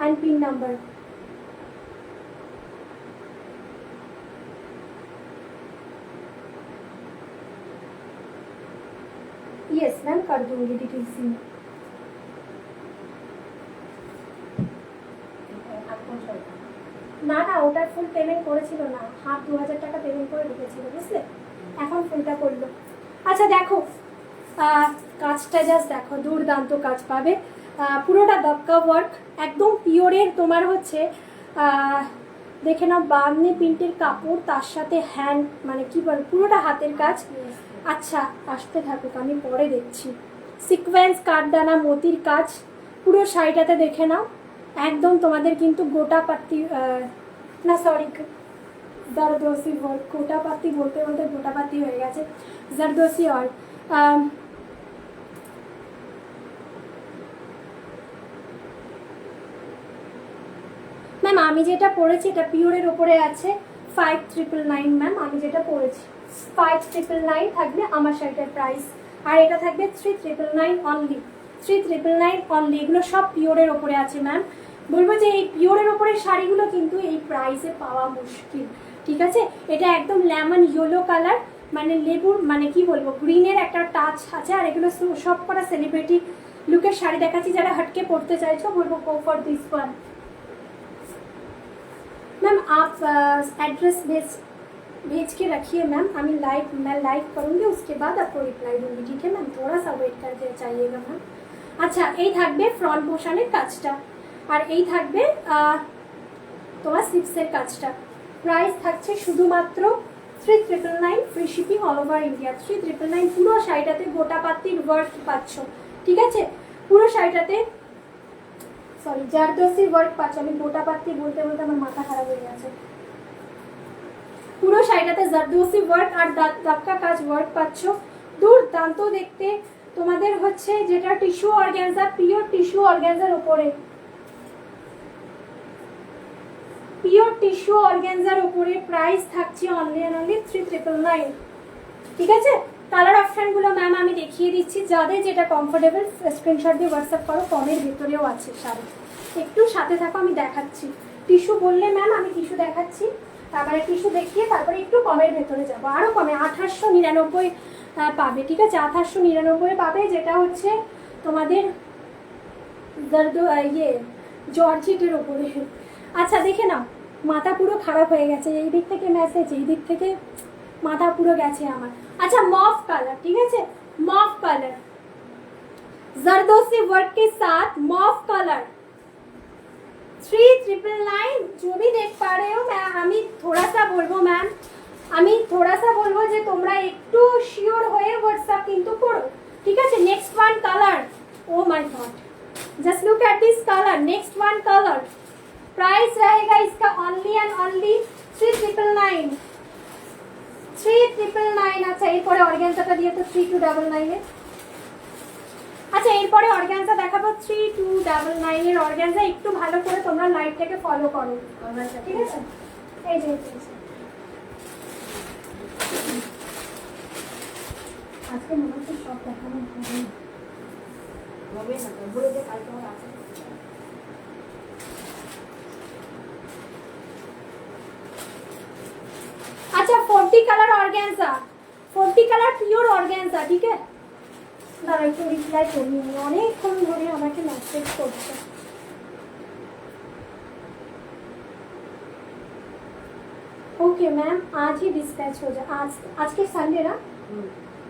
and pin number. Yes ma'am कर दूंगी डिटेल्स में। না না ওটার ফুল পেমেন্ট করেছিল না, হাফ 2000 টাকা পেমেন্ট করে রেখেছিল, বুঝলে, এখন ফুলটা করলো। আচ্ছা দেখো কাজটা জাস্ট দেখো, দুর্দান্ত কাজ পাবে, পুরোটা দবকা ওয়ার্ক, একদম পিওরের। তোমার হচ্ছে দেখে নাও বামনি প্রিন্টের কাপড়, তার সাথে হ্যান্ড মানে কি বল পুরোটা হাতের কাজ। আচ্ছা আসতে থাকুক, আমি পরে দেখছি। সিকোয়েন্স কাঠদানা মতির কাজ পুরো শাড়িটাতে দেখে নাও, একদম তোমাদের কিন্তু গোটা পাত্তি না সরি জারদোসি ওয়ার্ক, গোটা পাত্তি বলতে বলতে গোটা পাত্তি হয়ে গেছে, জারদোসি ওয়ার্ক। ম্যাম আমি যেটা পরেছি এটা পিওরের ওপরে আছে 5999 ম্যাম, আমি যেটা পরেছি 5999 থাকবে আমার শাড়িটার প্রাইস, আর এটা থাকবে 3999 অনলি, 3999 অনলি। এগুলো সব পিওরের ওপরে আছে ম্যাম। বলবো যে এই পিওরের ওপরে শাড়িগুলো কিন্তু এই প্রাইসে পাওয়া মুশকিল, ঠিক আছে। এটা একদম লেমন ইয়েলো কালার, মানে লেবুর মানে কি বলবো গ্রিনের একটা টাচ আছে, আর এগুলো সব করা সেলিব্রিটি লুকের শাড়ি দেখাচ্ছি, যারা হটকে পড়তে চাইছো বলবো go for this one. Ma'am आप एड्रेस भेज के रखिए मैम, मैं लाइव करूँगी, उसके बाद आपको रिप्लाई दूंगी, ठीक है मैम, थोड़ा सा वेट करके चाहिएगा मैम। আচ্ছা এই থাকবে ফ্রন্ট পোর্শনের কাজটা, আর এই থাকবে তোমার স্লিভসের কাজটা। প্রাইস থাকছে শুধুমাত্র 3999, free shipping all over India. 3999 পুরো শাড়িটাতে গোটা পাত্তির ওয়ার্ক পাচ্ছ, ঠিক আছে, পুরো শাড়িটাতে সরি জারদোসি ওয়ার্ক পাচ্ছ। আমি গোটা পাত্তি বলতে বলতে আমার মাথা খারাপ হয়ে গেছে। পুরো শাড়িটাতে জারদোসি ওয়ার্ক আর দাপকা কাজ ওয়ার্ক পাচ্ছ, দুর্দান্ত দেখতে। তোমাদের হচ্ছে যেটা tissue organza, pure tissue organza উপরে, পিওর টিস্যু অর্গানজার উপরে প্রাইস থাকছে অনলি অ্যান্ড অনলি 3999, ঠিক আছে। কালার অপশানগুলো ম্যাম আমি দেখিয়ে দিচ্ছি, যাদের যেটা কমফোর্টেবল স্ক্রিনশট দিয়ে হোয়াটসঅ্যাপ করো, কমের ভেতরেও আছে শাড়ি, একটু সাথে থাকো আমি দেখাচ্ছি। টিস্যু বললে ম্যাম আমি টিস্যু দেখাচ্ছি, তারপরে টিস্যু দেখিয়ে তারপরে একটু কমের ভেতরে যাবো, আরও কমে 2899 পাবে, ঠিক আছে, 2899 পাবে, যেটা হচ্ছে তোমাদের জর্জেটের ওপরে। আচ্ছা দেখে নাও, মাথা পুরো খারাপ হয়ে গেছে, এই দিক থেকে মেসেজ, এই দিক থেকে মাথা পুরো গেছে আমার। अच्छा मॉफ कलर, ठीक है, मॉफ कलर जरदोसी वर्क के साथ मॉफ कलर 3999। जो भी देख पा रहे हो मैं আমি थोड़ा सा বলবো ম্যাম, আমি थोड़ा सा বলবো যে তোমরা একটু শিওর হয়ে হোয়াটসঅ্যাপ কিন্তু করো, ঠিক আছে। Next one colour, oh my God just look at this colour, next one colour, price रहेगा इसका ओनली एंड ओनली 3999, 3999। আচ্ছা এরপরে অর্গানজাটা দিয়ে তো 3299 এর। আচ্ছা এরপরে অর্গানজা দেখাবো 3299 এর অর্গানজা। একটু ভালো করে তোমরা লাইভটাকে ফলো করো, ঠিক আছে। এই যে আজকে মনে হচ্ছে সব দেখানো হবে না, বলে যে কালকে আমার আছে। अच्छा 40 colour organza, 40 colour pure organza, ठीक है। দাঁড়া একটু রিপ্লাই করি, অনেকক্ষণ ধরে আমাকে মেসেজ করছে। ओके मैम, आज ही डिस्पैच हो जाए। आज के संडे ना?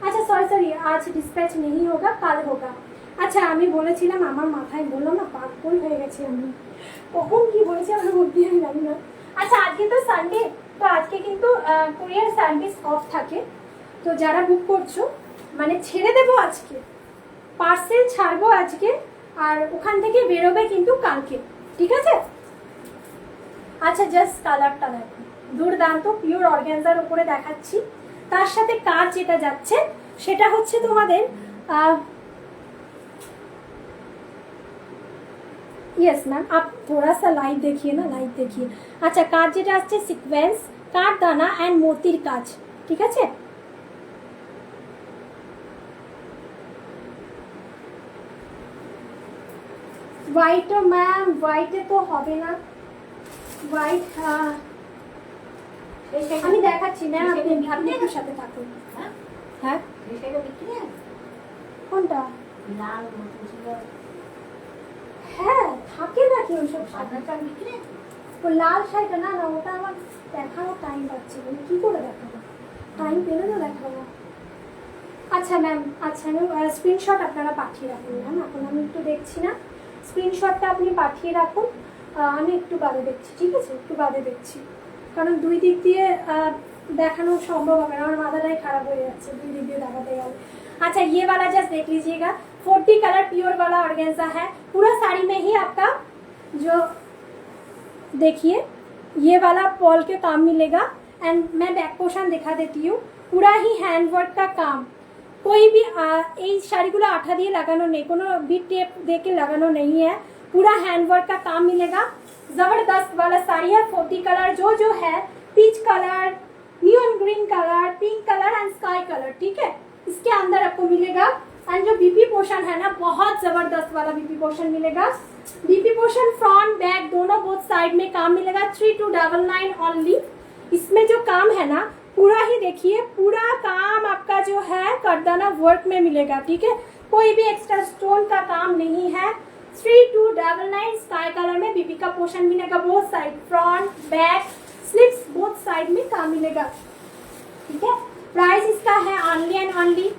আচ্ছা সরি আজ ডিসপ্যাচ নেই হোগা, কাল হোগা। আচ্ছা আমি বলেছিলাম, আমার মাথায় বললাম না পাগল হয়ে গেছি আমি, কখন কি বলেছি আমার মধ্যে আমি জানি না। আচ্ছা আজকে তো সানডে, তো আজকে কিন্তু কুরিয়ার সার্ভিস অফ থাকে, তো যারা বুক করছো মানে ছেড়ে দেবো আজকে, পার্সেল ছাড়বো আজকে, আর ওখান থেকে বেরোবে কিন্তু কালকে, ঠিক আছে? আচ্ছা জাস্ট কালারটা দেখো, দুর্দান্ত পিওর অর্গানজার উপরে দেখাচ্ছি। তার সাথে কাজ যেটা যাচ্ছে সেটা হচ্ছে তোমাদের यस मैम, आप थोड़ा सा लाइव देखिए ना, लाइव देखिए। अच्छा কাজ যেটা আসছে সিকোয়েন্স, কাঠদানা এন্ড মোতির কাজ, ঠিক আছে? হোয়াইট ম্যাম, হোয়াইটে তো হবে না, হোয়াইট আমি দেখাচ্ছি ম্যাম, আপনি একটু সাথে থাকুন। হ্যাঁ কোনটা? হ্যাঁ থাকে নাকি ওইসব বিক্রি? ও লাল শাড়িটা না না, ওটা আমার দেখানো টাইম পাচ্ছে না, কি করে দেখাবো, টাইম পেলে তো দেখাবো। আচ্ছা ম্যাম, আচ্ছা ম্যাম স্ক্রিনশট আপনারা পাঠিয়ে রাখুন ম্যাম, এখন আমি একটু দেখছি না, স্ক্রিনশটটা আপনি পাঠিয়ে রাখুন, আমি একটু বাদে দেখছি, ঠিক আছে? একটু বাদে দেখছি, কারণ দুই দিক দিয়ে দেখানো সম্ভব হবে না, আমার মাথাটাই খারাপ হয়ে যাচ্ছে দুই দিক দিয়ে দেখাতে গেলে। अच्छा ये वाला जस्ट देख लीजिएगा, 40 कलर प्योर वाला ऑर्गेन्जा है, पूरा साड़ी में ही आपका जो देखिए ये वाला पॉल के काम मिलेगा। एंड मैं बैक पोर्शन दिखा देती हूँ, पूरा ही हैंडवर्क का काम, कोई भी এই শাড়িগুলো আঠা দিয়ে লাগানো নেই, কোনো বিট টেপ দিয়ে লাগানো नहीं है, पूरा हैंडवर्क का काम मिलेगा। जबरदस्त वाला साड़ी है, 40 कलर जो है, peach colour, neon green colour, pink colour and sky colour, ठीक है? इसके अंदर आपको मिलेगा। एंड जो बीपी पोर्शन है ना, बहुत जबरदस्त वाला बीपी पोर्शन मिलेगा। बीपी पोर्शन फ्रंट बैक दोनों बोथ साइड में काम मिलेगा, 3299 ओनली। इसमें जो काम है ना पूरा ही देखिए, पूरा काम आपका जो है करदाना वर्क में मिलेगा, ठीक है? कोई भी एक्स्ट्रा स्टोन का काम नहीं है। 3299 स्काई कलर में बीपी का पोर्शन मिलेगा, both side, front back sleeves both side में काम मिलेगा, ठीक है? प्राइस इसका है ऑनली एंड ऑनली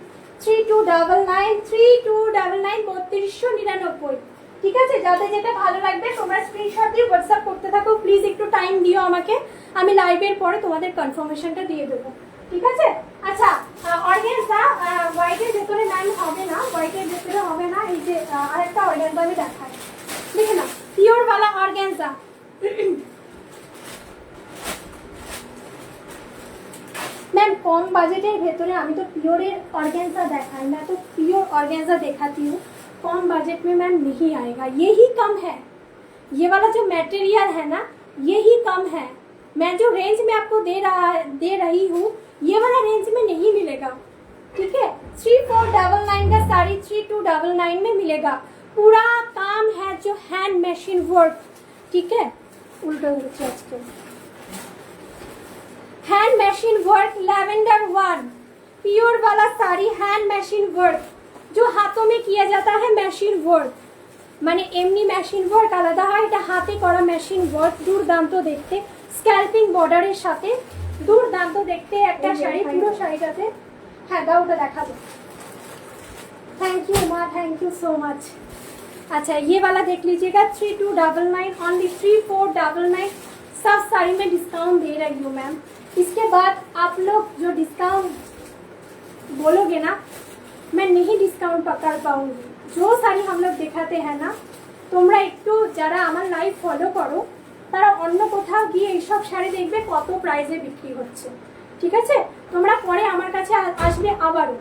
3299, 3299 3299, ঠিক আছে? যাদের যেটা ভালো লাগবে তোমরা স্ক্রিনশট দিয়ে হোয়াটসঅ্যাপ করতে থাকো, প্লিজ একটু টাইম দিও আমাকে, আমি লাইভের পরে তোমাদের কনফার্মেশনটা দিয়ে দেবো, ঠিক আছে? আচ্ছা অর্গানজা হোয়াইটের ভেতরে ম্যাম হবে না, হোয়াইটের ভেতরে হবে না, এই যে আরেকটা অর্গানজা আমি দেখাই, দেখে না, পিওর वाला অর্গানজা। मैम कम बजटेर भेतरे আমি তো পিওরের ऑर्गेन्जा দেখাই, मैं तो प्योर ऑर्गेन्जा दिखाती हूँ, कम बजट में मैम नहीं आएगा, यही कम है, ये वाला जो मटेरियल है ना यही कम है, मैं जो रेंज में आपको दे रही हूँ ये वाला रेंज में नहीं मिलेगा, ठीक है? 3499 का साड़ी 3299 में मिलेगा, पूरा काम है जो हैंड मशीन वर्क, ठीक है? उल्टा उल्टा hand machine work lavender 1 pure वाला साड़ी, हैंड मशीन वर्क जो हाथों में किया जाता है, मशीन वर्क মানে এমনি মেশিন ওয়ার্ক আলাদা হয়, এটা হাতে করা মেশিন ওয়ার্ক, দুর্দান্ত দেখতে, স্ক্যাল্পিং বর্ডারের সাথে দুর্দান্ত দেখতে একটা শাড়ি, পুরো শাড়িটাতে। হ্যাঁ দাও ওটা দেখাবো, थैंक यू माँ, थैंक यू सो मच। अच्छा ये वाला देख लीजिएगा, 3299 ओनली, 3499, सब साड़ी में डिस्काउंट दे रही हूँ मैम। इसके बाद आप लोग जो डिस्काउंट बोलोगे ना, मैं नहीं डिस्काउंट पकड़ पाऊंगी। जो साड़ी हम लोग दिखाते हैं ना, তোমরা একটু যারা আমার লাইভ ফলো করো তারা অন্য কোথাও গিয়ে এইসব শাড়ি দেখবে কত প্রাইসে বিক্রি হচ্ছে, ঠিক আছে? তোমরা পরে আমার কাছে আসবে আবারও,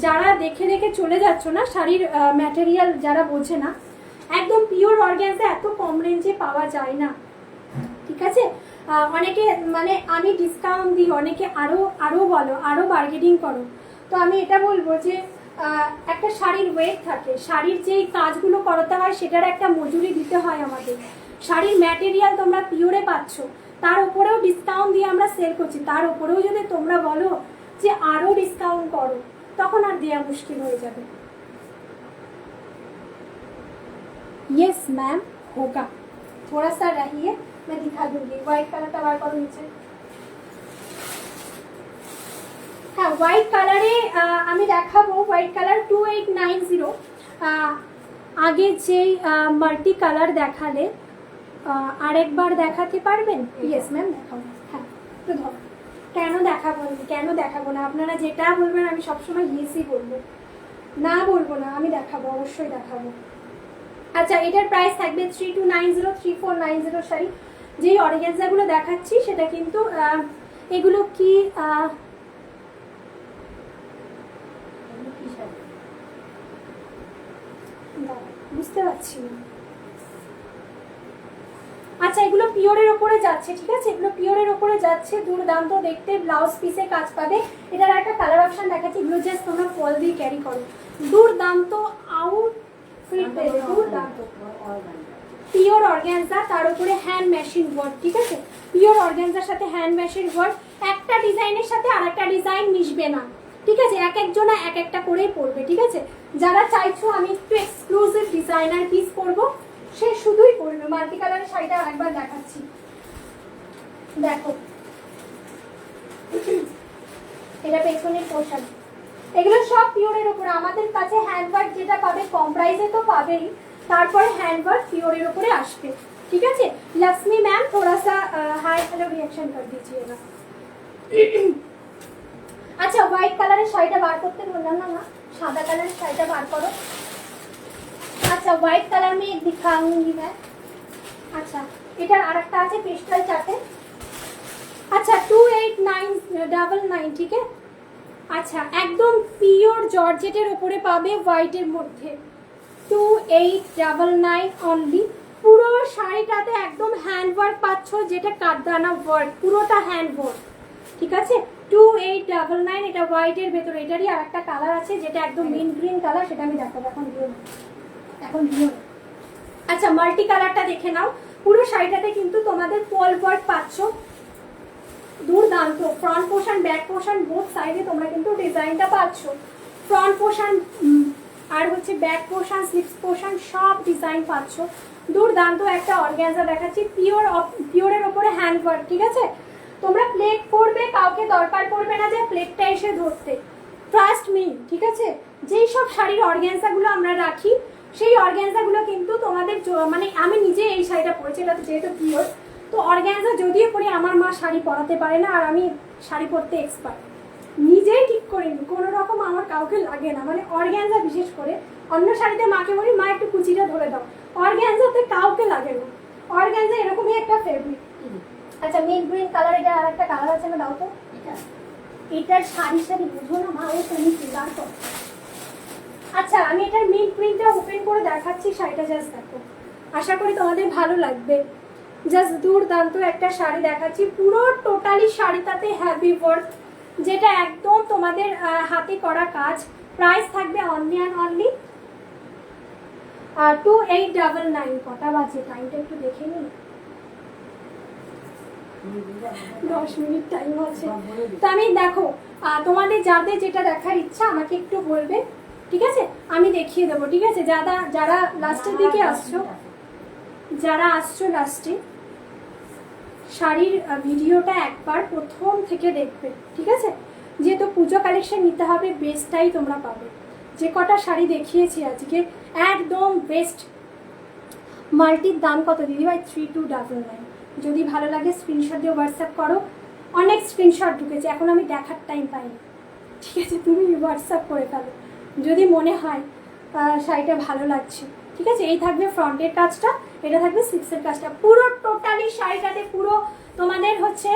যারা দেখে দেখে চলে যাচ্ছ না, শাড়ির ম্যাটেরিয়াল যারা বোঝে না, একদম পিওর অর্গানজা এত কম রেঞ্জে পাওয়া যায় না, ঠিক আছে? অনেকে মানে আমি ডিসকাউন্ট দিই, অনেকে আরও বলো, আরও বার্গেনিং করো, তো আমি এটা বলবো যে একটা শাড়ির ওয়েট থাকে, শাড়ির যেই কাজগুলো করাতে হয় সেটার একটা মজুরি দিতে হয় আমাদের, শাড়ির ম্যাটেরিয়াল তোমরা পিওরে পাচ্ছ, তার উপরেও ডিসকাউন্ট দিয়ে আমরা সেল করছি, তার উপরেও যদি তোমরা বলো যে আরও ডিসকাউন্ট করো, তখন আর দেওয়া মুশকিল হয়ে যাবে। यस मैम होगा, थोड़ा सा रहिए मैं दिखा दूंगी। व्हाइट कलर का बार करो नीचे, হ্যাঁ হোয়াইট কালারে আমি দেখাবো হোয়াইট কালার 2890। আগে যেই মাল্টি কালার দেখালে আরেকবার দেখাতে পারবেন? ইয়েস ম্যাম দেখাবো। হ্যাঁ একটু ধরো। কেন দেখাবো কেন দেখাবো না? আপনারা যেটা বলবেন আমি সবসময় ইয়েসই বলবো, না বলবো না, আমি দেখাবো, অবশ্যই দেখাবো। আচ্ছা এটার প্রাইস থাকবে 3290 3490 শাড়ি। যেই অর্গানজাগুলো দেখাচ্ছি সেটা কিন্তু এগুলো কি বুঝতে পারছি না। আচ্ছা এগুলো পিওরের ওপরে যাচ্ছে, ঠিক আছে, এগুলো পিওরের ওপরে যাচ্ছে, দুর্দান্ত দেখতে, ব্লাউজ পিসে কাজ পাবে। এটার একটা কালার অপশন দেখাচ্ছি, এগুলো জাস্ট তোমরা ফল দিয়ে ক্যারি করো, দুর্দান্ত আউটফিট দেবে, দুর্দান্ত। পিওর অর্গানজা, তার উপরে হ্যান্ড মেশিন ওয়ার্ক, ঠিক আছে, পিওর অর্গানজার সাথে হ্যান্ড মেশিন ওয়ার্ক। একটা ডিজাইনের সাথে আরেকটা ডিজাইন মিশবে না, ঠিক আছে, এক একজনা এক একটা করেই পরবে, ঠিক আছে। যারা চাইছো আমি একটু এক্সক্লুসিভ ডিজাইনার পিস পরবো সে শুধুই পরবে। মাল্টি কালারের শাড়িটা আরেকবার দেখাচ্ছি, দেখো এটা পেছনের পোশাক, এগুলো সব পিওরের উপরে। আমাদের কাছে হ্যান্ডওয়ার্ক যেটা পাবে কম প্রাইসে তো পাবেই, তারপরে হ্যান্ডওয়ার্ক পিওরের উপরে আসবে, ঠিক আছে। লক্ষ্মী ম্যাম थोड़ा सा हाय हेलो रिएक्शन कर दीजिएगा। আচ্ছা হোয়াইট কালারের শাড়িটা বার করতে বললাম না, না সাদা কালারের শাড়িটা বার করো। আচ্ছা হোয়াইট কালার में एक दिखाऊंगी मैं। আচ্ছা এটার আরেকটা আছে পেস্টাল চাটে। আচ্ছা 28999, ঠিক আছে। আচ্ছা একদম পিওর জর্জেটের উপরে পাবে হোয়াইটের মধ্যে, 2899 অনলি। পুরো শাড়িটাতে একদম হ্যান্ড ওয়ার্ক পাচ্ছ, যেটা কাঠদানা ওয়ার্ক, পুরোটা হ্যান্ড ওয়ার্ক, ঠিক আছে। 2899, এটা হোয়াইটের ভেতরে। এটারই আর একটা কালার আছে যেটা একদম মিন্ট গ্রিন কালার, সেটা আমি দেখাবো এখন দিও না, এখন দিও না। আচ্ছা মাল্টি কালারটা দেখে নাও, পুরো শাড়িটাতে কিন্তু তোমাদের পল ওয়ার্ক পাচ্ছ, দুর্দান্ত। Front portion back portion both সাইডে তোমরা কিন্তু ডিজাইনটা পাচ্ছ। ফ্রন্ট পোর্শন আর হচ্ছে ব্যাক পোর্শন স্লিপস পোর্শন সব ডিজাইন পাচ্ছ, দুর্দান্ত একটা অর্গানজা দেখাচ্ছি, পিওরের ওপরে হ্যান্ড ওয়ার্ক, ঠিক আছে। তোমরা প্লেট পরবে, কাউকে দরকার পড়বে না যে প্লেটটা এসে ধরতে, ট্রাস্ট মি, ঠিক আছে। যেই সব শাড়ির অর্গানজাগুলো আমরা রাখি সেই অর্গানজাগুলো কিন্তু তোমাদের মানে আমি নিজে এই শাড়িটা পরেছি, এটা যেহেতু পিওর, তো অর্গানজা যদিও পরে আমার মা শাড়ি পরাতে পারে না, আর আমি শাড়ি পরতে এক্সপার্ট, নিজেই ঠিক করিনি, কোনো রকম আমার কাউকে লাগে না, মানে অর্গানজা বিশেষ করে। অন্য শাড়িতে মাকে বলি মা একটু কুচিটা ধরে দাও, অর্গানজাতে কাউকে লাগে না, অর্গানজা এরকমই একটা ফেব্রিক। আচ্ছা মিড গ্রিন কালার, এটা আর একটা কালার আছে না, দাও তো। এটার শাড়ি শাড়ি বুঝো না মা, ও তুমি দাঁড় কর। আচ্ছা আমি এটার মিড গ্রিনটা ওপেন করে দেখাচ্ছি, শাড়িটা জাস্ট দেখো, আশা করি তোমাদের ভালো লাগবে। জাস্ট দুর্দান্ত একটা শাড়ি দেখাচ্ছি, পুরো টোটালি শাড়িটাতে হ্যাভি ওয়ার্ক, যেটা একদম তোমাদের হাতে করা কাজ। প্রাইস থাকবে অনলি অ্যান্ড অনলি 2899। কটা বাজে টাইমটা একটু দেখে নিই, 10 মিনিট টাইম আছে। তো আমি দেখো তোমাদের যাদের যেটা দেখার ইচ্ছা আমাকে একটু বলবে, ঠিক আছে, আমি দেখিয়ে দেবো, ঠিক আছে। যারা লাস্টের দিকে আসছো, যারা আসছো লাস্টে, শাড়ির ভিডিওটা একবার প্রথম থেকে দেখবে, ঠিক আছে। যেহেতু পুজো কালেকশন নিতে হবে, বেস্টটাই তোমরা পাবে। যে কটা শাড়ি দেখিয়েছি আজকে একদম বেস্ট। মাল্টির দাম কত দিদিভাই? 3299। যদি ভালো লাগে স্ক্রিনশট দিয়ে হোয়াটসঅ্যাপ করো, অনেক স্ক্রিনশট ঢুকেছে, এখন আমি দেখার টাইম পাইনি, ঠিক আছে। তুমি হোয়াটসঅ্যাপ করে ফেলো যদি মনে হয় শাড়িটা ভালো লাগছে, ঠিক আছে। এই থাকবে ফ্রন্টের কাজটা, এটা থাকবে স্লিপসের কাজটা, পুরো টোটালি শাড়িটাতে পুরো তোমাদের হচ্ছে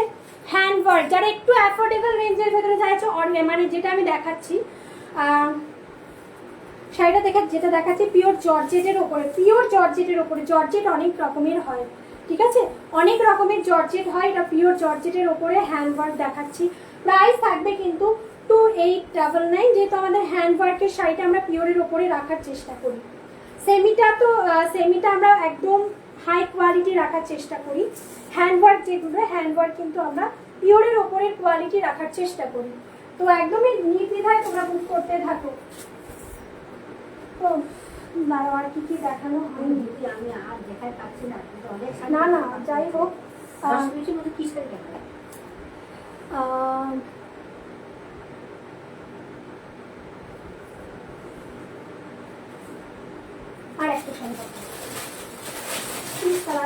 হ্যান্ড ওয়ার্ক। যারা একটু অ্যাফোর্ডেবল রেঞ্জের ভেতরে চাইছো, মানে যেটা আমি দেখাচ্ছি শাড়িটা যেটা দেখাচ্ছি পিওর জর্জেটের ওপরে, পিওর জর্জেটের ওপরে। জর্জেট অনেক রকমের হয়, ঠিক আছে, অনেক রকমের জর্জেট হয়, এটা পিওর জর্জেটের ওপরে হ্যান্ড ওয়ার্ক দেখাচ্ছি। প্রাইস থাকবে কিন্তু 2899, যেহেতু আমাদের হ্যান্ড ওয়ার্কের শাড়িটা আমরা পিওরের ওপরে রাখার চেষ্টা করি। সেমিটা আমরা একদম হাই কোয়ালিটি রাখার চেষ্টা করি, হ্যান্ডওয়ার্ক যেগুলো হ্যান্ডওয়ার্ক কিন্তু আমরা পিওরের ওপরে কোয়ালিটি রাখার চেষ্টা করি। তো একদমই নির্দ্বিধায় তোমরা বুক করতে থাকো। তো আর কি কি দেখানো হয়নি, আমি আর দেখাতে পাচ্ছি না, না না যাই হোক।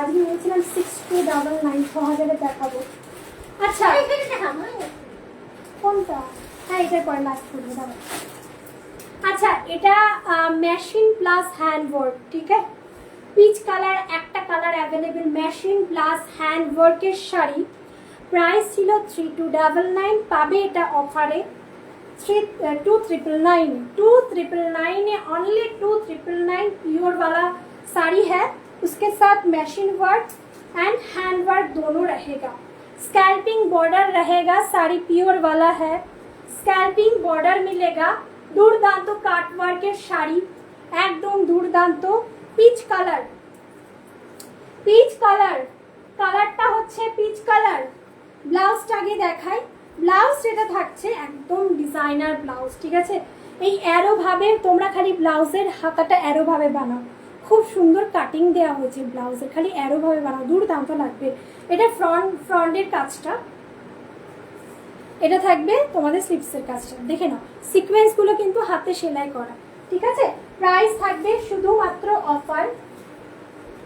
আজকে বলেছিলাম 6299, 6000-এ দেখাবো। আচ্ছা কোনটা? হ্যাঁ এটার পরে লাস্ট করবো দাঁড়া। আচ্ছা এটা মেশিন প্লাস হ্যান্ড ওয়ার্ক, ঠিক আছে, পিচ কালার, একটা colour available, machine plus hand ওয়ার্কের শাড়ি। প্রাইস ছিল 3299, পাবে এটা অফারে 2999 ओनली 2999 प्योर वाला साड़ी है। उसके साथ machine work and hand work दोनों रहेगा। स्कैल्पिंग बॉर्डर रहेगा, साड़ी प्योर वाला है, स्कैल्पिंग बॉर्डर मिलेगा। दुर्दांत काट वर्केर शाड़ी, एकदम दुर्दांत। পিচ কালার, পিচ কালার, কালারটা হচ্ছে পিচ কালার। ব্লাউজটা আগে দেখাই। ব্লাউজ যেটা থাকছে একদম ডিজাইনার ব্লাউজ, ঠিক আছে। এই অ্যারো ভাবে তোমরা খালি ব্লাউজের হাতাটা অ্যারো ভাবে বানাও, খুব সুন্দর কাটিং দেওয়া হয়েছে ব্লাউজের, খালি অ্যারো ভাবে বানাও, দুর্দান্ত লাগবে। এটা ফ্রন্টের কাজটা, এটা থাকবে তোমাদের স্লিপসের কাজটা, দেখে নাও সিকোয়েন্সগুলো কিন্তু হাতে সেলাই করা, ঠিক আছে। প্রাইস থাকবে শুধুমাত্র অফার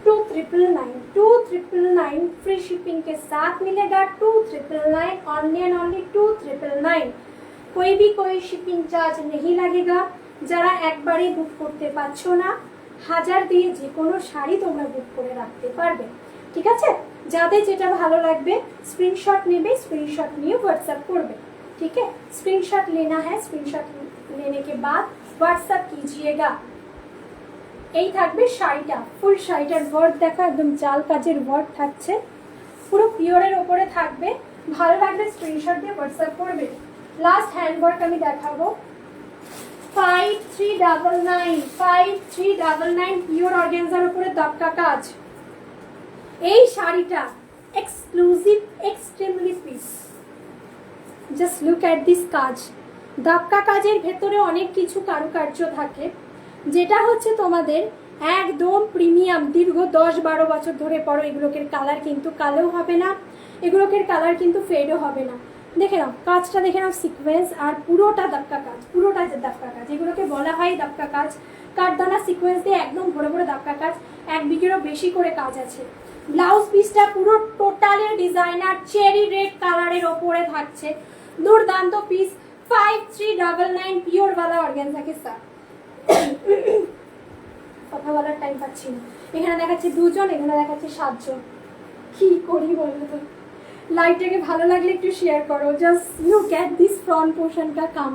2999 फ्री शिपिंग के साथ मिलेगा। 2999 ओनली 2999। कोई शिपिंग चार्ज नहीं लगेगा। যারা একবারে বুক করতে পারছো না, 1000 দিয়ে যে কোনো শাড়ি তোমরা বুক করে রাখতে পারবে, ঠিক আছে। যাদের যেটা ভালো লাগবে স্ক্রিনশট নেবে, স্ক্রিনশট নিয়ে হোয়াটসঅ্যাপ করবে, ठीक है। स्क्रीनशॉट लेना है, स्क्रीनशॉट लेने के बाद व्हाट्सएप कीजिएगा। এই থাকবে শাড়িটা, ফুল শাড়িটার ওয়ার্ক দেখো, একদম জাল কাজের ওয়ার্ক থাকছে, পুরো পিওরের ওপরে থাকবে। ভালো লাগলে স্ক্রিনশট দিয়ে হোয়াটসঅ্যাপ করবে। লাস্ট হ্যান্ড ওয়ার্ক আমি দেখাবো। 5399 পিওর অর্গানজার উপরে দপকা কাজ। এই শাড়িটা exclusive, extremely piece. Just look at this কাজ। দপকা কাজের ভেতরে অনেক কিছু কারুকার্য থাকে, যেটা হচ্ছে তোমাদের একদম প্রিমিয়াম। দীর্ঘ 10-12 বছর ধরে পরো, এগুলোকে কালার কিন্তু কালো হবে না, এগুলোকে কালার কিন্তু ফেডও হবে না। দেখে নাও কাজটা, দেখে নাও সিকোয়েন্স, আর পুরোটা দপকা কাজ, পুরোটা দপকা কাজ, এগুলোকে বলা হয় দপকা কাজ। কাঠদানা সিকোয়েন্স দিয়ে একদম ভরে ভরে দপকা কাজ, 1 বিঘেরও বেশি করে কাজ আছে। ব্লাউজ পিসটা পুরো টোটালের ডিজাইনার চেরি রেড কালারের ওপরে থাকছে, দুর্দান্ত পিস। 5399 পিওর वाला ऑर्गेन्जा के साथ। কথা বলার টাইম পাচ্ছি না। এখানে দেখাচ্ছে 2 জন, এখানে দেখাচ্ছে 7 জন। কি করি বলো তো? লাইভটাকে ভালো লাগলে একটু শেয়ার করো। Just look at this front portion কা কাম।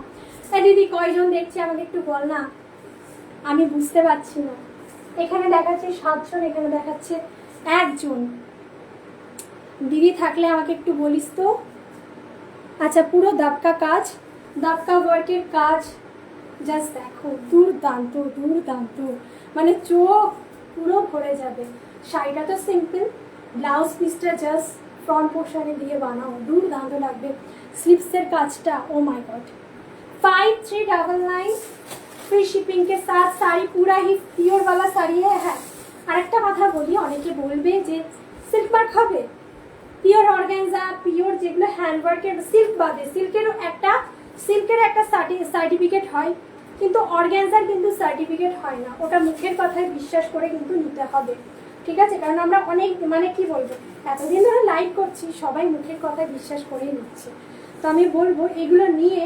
দিদি কয়জন দেখছে আমাকে একটু বল না, আমি বুঝতে পারছি না। এখানে দেখাচ্ছে 7 জন, এখানে দেখাচ্ছে 1 জন। দিদি থাকলে আমাকে একটু বলিস তো। আচ্ছা পুরো দাপকা কাজ, দাপকা ওয়ার্কের কাজ, জাস্ট দেখো দুর্দান্ত দুর্দান্ত, মানে চোখ পুরো ভরে যাবে। শাড়িটা তো সিম্পল, ব্লাউজ পিসটা জাস্ট ফ্রন্ট পোর্শনে দিয়ে বানাও, দুর্দান্ত লাগবে। স্লিপসের কাজটা ও মাই গড। 5399 फ्री शिपिंग के साथ। साड़ी पूरा ही प्योर वाला साड़ी है। আরেকটা কথা বলি, অনেকে বলবে যে সিল্ক মার্ক হবে। পিওর অর্গানজা, পিওর যেগুলো হ্যান্ডওয়ার্কের, সিল্ক বাদে সিল্কের একটা সার্টিফিকেট হয়, কিন্তু অর্গানজার কিন্তু সার্টিফিকেট হয় না। ওটা মুখের কথায় বিশ্বাস করে কিন্তু নিতে হবে, ঠিক আছে। কারণ আমরা অনেক মানে কি বলবো, এতদিন ধরে লাইভ করছি, সবাই মুখের কথায় বিশ্বাস করেই নিচ্ছে। তো আমি বলবো এগুলো নিয়ে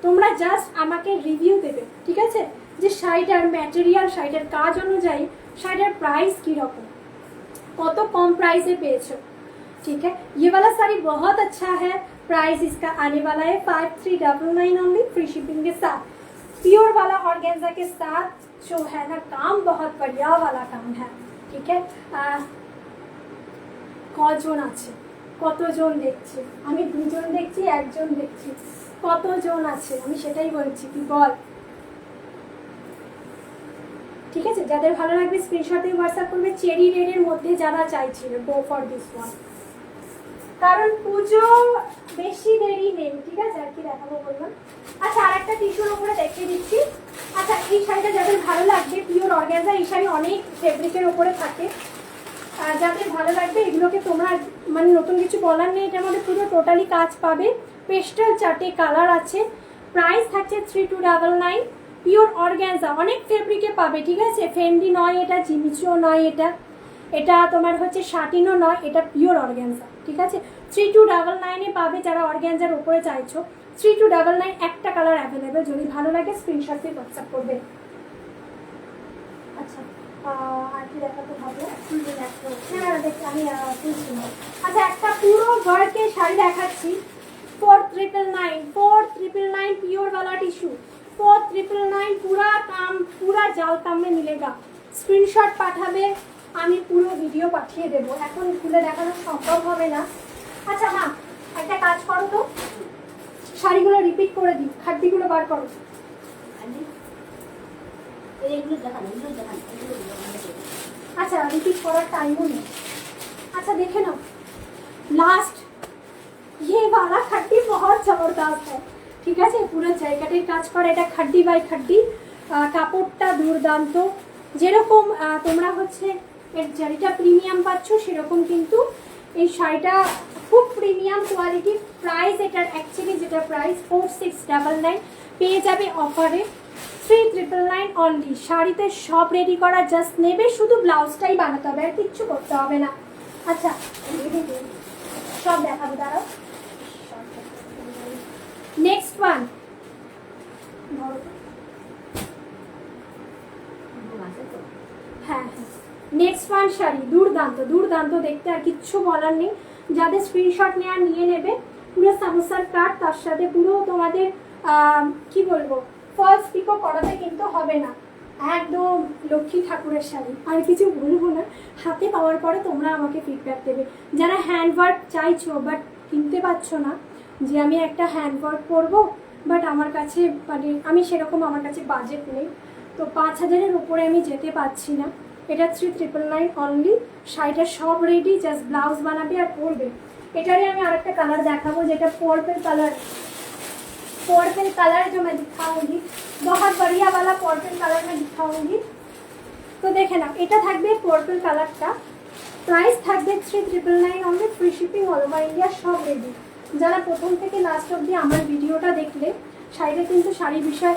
তোমরা জাস্ট আমাকে রিভিউ দেবে, ঠিক আছে, যে শাড়িটার ম্যাটেরিয়াল, শাড়িটার কাজ অনুযায়ী শাড়িটার প্রাইস কীরকম, কত कम प्राइस में पेचो। ठीक है, ये वाला साड़ी बहुत अच्छा है। प्राइस इसका आने वाला है 5399 ओनली फ्री शिपिंग के साथ। प्योर वाला ऑर्गेन्जा के साथ जो है ना, काम बहुत बढ़िया वाला काम है। ठीक है, কজন আছে, কতজন দেখছে? আমি 2 জন দেখছি, 1 জন দেখছি, কতজন আছে আমি সেটাই বলছি, তুই বল। ঠিক আছে, যাদের ভালো লাগবে স্ক্রিনশট দিয়ে হোয়াটসঅ্যাপ করবে। চেরি রেডের মধ্যে যারা চাইছিল, গো ফর দিস ওয়ান, কারণ পুজো বেশি দেরি নেই, ঠিক আছে। আর কি দেখাবো বললাম। আচ্ছা আরেকটা টিস্যুর উপরে দেখিয়ে দিচ্ছি। আচ্ছা এই শাড়িটা যাদের ভালো লাগবে, পিওর অর্গানজা, এই শাড়ি অনেক ফেব্রিকের উপরে থাকে। যাদের ভালো লাগবে এগুলোকে তোমরা, মানে নতুন কিছু বলার নেই, এটার মধ্যে পুরো টোটালি কাজ পাবে। পেস্টাল 4টে কালার আছে। প্রাইস থাকছে 3299। পিওর অর্গ্যানজা, অনেক ফেব্রিকে পাবে, ঠিক আছে? ফেন্ডি নয় এটা, জিমিচুও নয় এটা, এটা তোমার হচ্ছে শাটিনও নয়, এটা পিওর অর্গ্যানজা, ঠিক আছে? 3299-এ পাবে যারা অর্গ্যানজার উপরে চাইছো। 3299 একটা কালার অ্যাভেলেবেল, যদি ভালো লাগে স্ক্রিনশট দিয়ে হোয়াটসঅ্যাপ করবে। আচ্ছা আর কি দেখাতে হবে? হ্যাঁ দেখি আমি তুলছি না। আচ্ছা একটা পুরো ঘরকে শাড়ি দেখাচ্ছি, 4999 পিওর वाला টিস্যু, 4999 पूरा काम पूरा जाल काम में मिलेगा। স্ক্রিনশট পাঠাবে, আমি পুরো ভিডিও পাঠিয়ে দেবো, এখন খুলে দেখানো সম্ভব হবে না। আচ্ছা মা একটা কাজ করো তো, শাড়িগুলো রিপিট করে দিই, খাদ্যগুলো বার করো। আচ্ছা রিপিট করার টাইমও নেই। अच्छा देखे ना लास्ट ये वाला खड्डी बहुत जबरदस्त है, ঠিক আছে? পুরো জায়গাটায় কাজ করে, এটা খাড্ডি বাই খাড্ডি, কাপড়টা দুর্দান্ত। যেরকম তোমরা হচ্ছে এর জারিটা প্রিমিয়াম পাচ্ছ, সেরকম কিন্তু এই শাড়িটা খুব প্রিমিয়াম কোয়ালিটি। প্রাইস এটার অ্যাকচুয়ালি যেটা প্রাইস 4699 পেয়ে যাবে অফারে 3999 অনলি। শাড়িতে সব রেডি করা, জাস্ট নেবে, শুধু ব্লাউজটাই বানাতে হবে, আর কিচ্ছু করতে হবে না। আচ্ছা সব দেখাবো, দাঁড়াও। নেক্সট ওয়ান, হ্যাঁ হ্যাঁ নেক্সট ওয়ান শাড়ি দুর্দান্ত দুর্দান্ত দেখতে, আর কিচ্ছু বলার নেই। যাদের স্ক্রিনশট নেওয়ার নিয়ে নেবে, পুরো সামোসার কাট, তার সাথে পুরো তোমাদের কি বলবো ফলস পিকো করাতে কিন্তু হবে না, একদম লক্ষ্মী ঠাকুরের শাড়ি। আর কিছু বলবো না, হাতে পাওয়ার পরে তোমরা আমাকে ফিডব্যাক দেবে। যারা হ্যান্ডওয়ার্ক চাইছো বাট কিনতে পারছো না, যে আমি একটা হ্যান্ডওয়ার্ক করবো বাট আমার কাছে মানে আমি সেরকম আমার কাছে বাজেট নেই, তো 5000-এর উপরে আমি যেতে পারছি না, এটা 3999 অনলি। শাড়িটা সব রেডি, জাস্ট ব্লাউজ বানাবে আর পরবে। এটারই আমি আরেকটা কালার দেখাবো, যেটা पर्पल कलर जो मैं दिखाऊंगी, बहुत बढ़िया वाला पर्पल कलर में दिखाऊंगी। तो देखे ना এটা থাকবে पर्पल কালারটা, প্রাইস থাকবে 3999 only, free shipping all over India, সব রেডি। যারা প্রথম থেকে লাস্ট অবধি আমার ভিডিওটা দেখলে, শাড়িটা কিন্তু শাড়ির বিষয়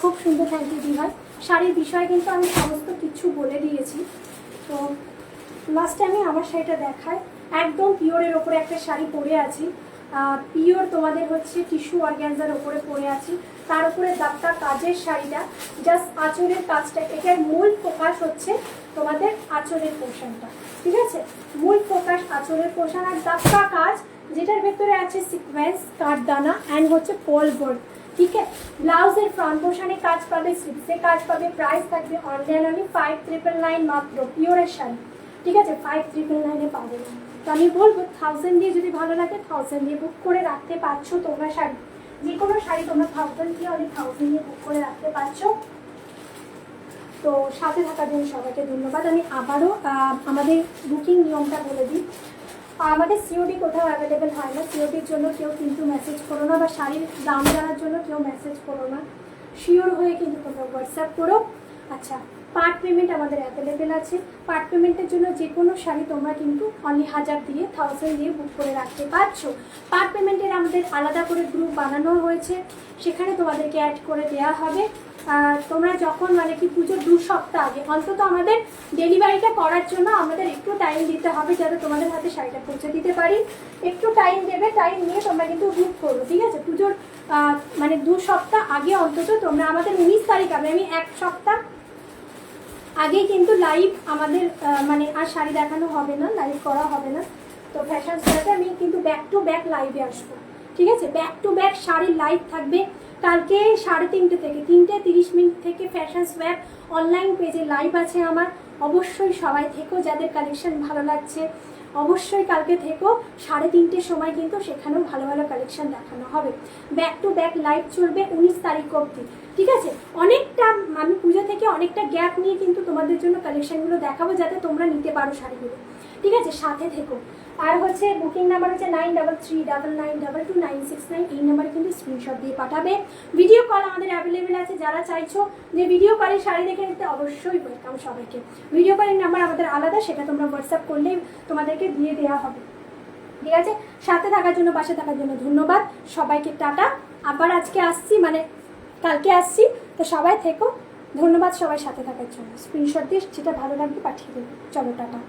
খুব সুন্দর, থ্যাংক ইউ দিভাই, শাড়ির বিষয়ে কিন্তু আমি সমস্ত কিছু বলে দিয়েছি। তো লাস্টে আমি আমার শাড়িটা দেখাই, একদম পিওরের ওপরে একটা শাড়ি পরে আছি, পিওর তোমাদের হচ্ছে টিস্যু অর্গ্যানজার ওপরে পরে আছি, তার উপরে দাপটা কাজের শাড়িটা, জাস্ট আঁচলের কাজটা, এটার মূল ফোকাস হচ্ছে তোমাদের আঁচলের পোর্শনটা, ঠিক আছে? মূল ফোকাস আঁচলের পোর্শন, আর দাপটা কাজ যেটার ভেতরে আছে সিকোয়েন্স, কাঠদানা অ্যান্ড হচ্ছে পোল বোর্ড, ঠিক আছে? ব্লাউজের ফ্রন্ট পোর্শনে কাজ পাবে, স্লিপসে কাজ পাবে। প্রাইস থাকবে অনলাইন অনলি 5999 মাত্র, পিওরের শাড়ি, ঠিক আছে? 5999-এ পাবে না। তো আমি বলবো 1000 দিয়ে যদি ভালো লাগে 1000 দিয়ে বুক করে রাখতে পারছো তোমরা শাড়ি, যে কোনো শাড়ি তোমরা 1000 দিয়ে অনেক 1000 দিয়ে বুক করে রাখতে পারছো। তো সাথে থাকার জন্য সবাইকে ধন্যবাদ। আমি আবারও আমাদের বুকিং নিয়মটা বলে দিই, আমাদের সিওডি কোথাও অ্যাভেলেবেল হয় না, সিওডির জন্য কেউ কিন্তু মেসেজ করো না, বা শাড়ির দাম জানার জন্য কেউ মেসেজ করো না, শিওর হয়ে কিন্তু তোমরা হোয়াটসঅ্যাপ করো। আচ্ছা পার্ট পেমেন্ট আমাদের অ্যাভেলেবেল আছে, পার্ট পেমেন্টের জন্য যে কোনো শাড়ি তোমরা কিন্তু অনলি 1000 দিয়ে 1000 দিয়ে বুক করে রাখতে পারছো। পার্ট পেমেন্টের আমাদের আলাদা করে গ্রুপ বানানো হয়েছে, সেখানে তোমাদেরকে অ্যাড করে দেওয়া হবে। তোমরা যখন মানে কি পুজোর 2 সপ্তাহ আগে অন্তত আমাদের ডেলিভারিটা করার জন্য আমাদের একটু টাইম দিতে হবে, যাতে তোমাদের হাতে শাড়িটা পৌঁছে দিতে পারি। একটু টাইম দেবে, টাইম নিয়ে তোমরা কিন্তু বুক করো, ঠিক আছে? পুজোর মানে 2 সপ্তাহ আগে অন্তত তোমরা আমাদের 19 তারিখ আমি 1 সপ্তাহ আগে কিন্তু লাইভ আমাদের মানে আর শাড়ি দেখানো হবে না, লাইভ করা হবে না। তো ফ্যাশন শোতে আমি কিন্তু ব্যাক টু ব্যাক লাইভে আসবো, ঠিক আছে? ব্যাক টু ব্যাক শাড়ির লাইভ থাকবে কালকে 3:30 থেকে 3:30 থেকে ফ্যাশন সোয়াপ অনলাইন পেজে লাইভ আছে আমার। অবশ্যই সবাই থেকো, যাদের কালেকশন ভালো লাগছে অবশ্যই কালকে থেকো, 3:30 সময় কিন্তু সেখানেও ভালো ভালো কালেকশন দেখানো হবে। ব্যাক টু ব্যাক লাইভ চলবে 19 তারিখ অবধি, ঠিক আছে? অনেকটা আমি পুজো থেকে অনেকটা গ্যাপ নিয়ে কিন্তু তোমাদের জন্য কালেকশনগুলো দেখাবো, যাতে তোমরা নিতে পারো শাড়িগুলো, ঠিক আছে? সাথে থেকো। আর হচ্ছে বুকিং নাম্বার হচ্ছে 9339922969, এই নাম্বারে কিন্তু স্ক্রিনশট দিয়ে পাঠাবে। ভিডিও কল আমাদের অ্যাভেলেবেল আছে, যারা চাইছো যে ভিডিও কলে শাড়ি দেখে নিতে অবশ্যই ওয়েলকাম সবাইকে। ভিডিও কলের নাম্বার আমাদের আলাদা, সেটা তোমরা হোয়াটসঅ্যাপ করলেই তোমাদেরকে দিয়ে দেওয়া হবে, ঠিক আছে? সাথে থাকার জন্য, পাশে থাকার জন্য ধন্যবাদ সবাইকে, টাটা। আবার আজকে আসছি মানে কালকে আসছি, তো সবাই থেকো। ধন্যবাদ সবাই সাথে থাকার জন্য। স্ক্রিনশট দিয়ে যেটা ভালো লাগবে পাঠিয়ে দেবো। চলো টাটা।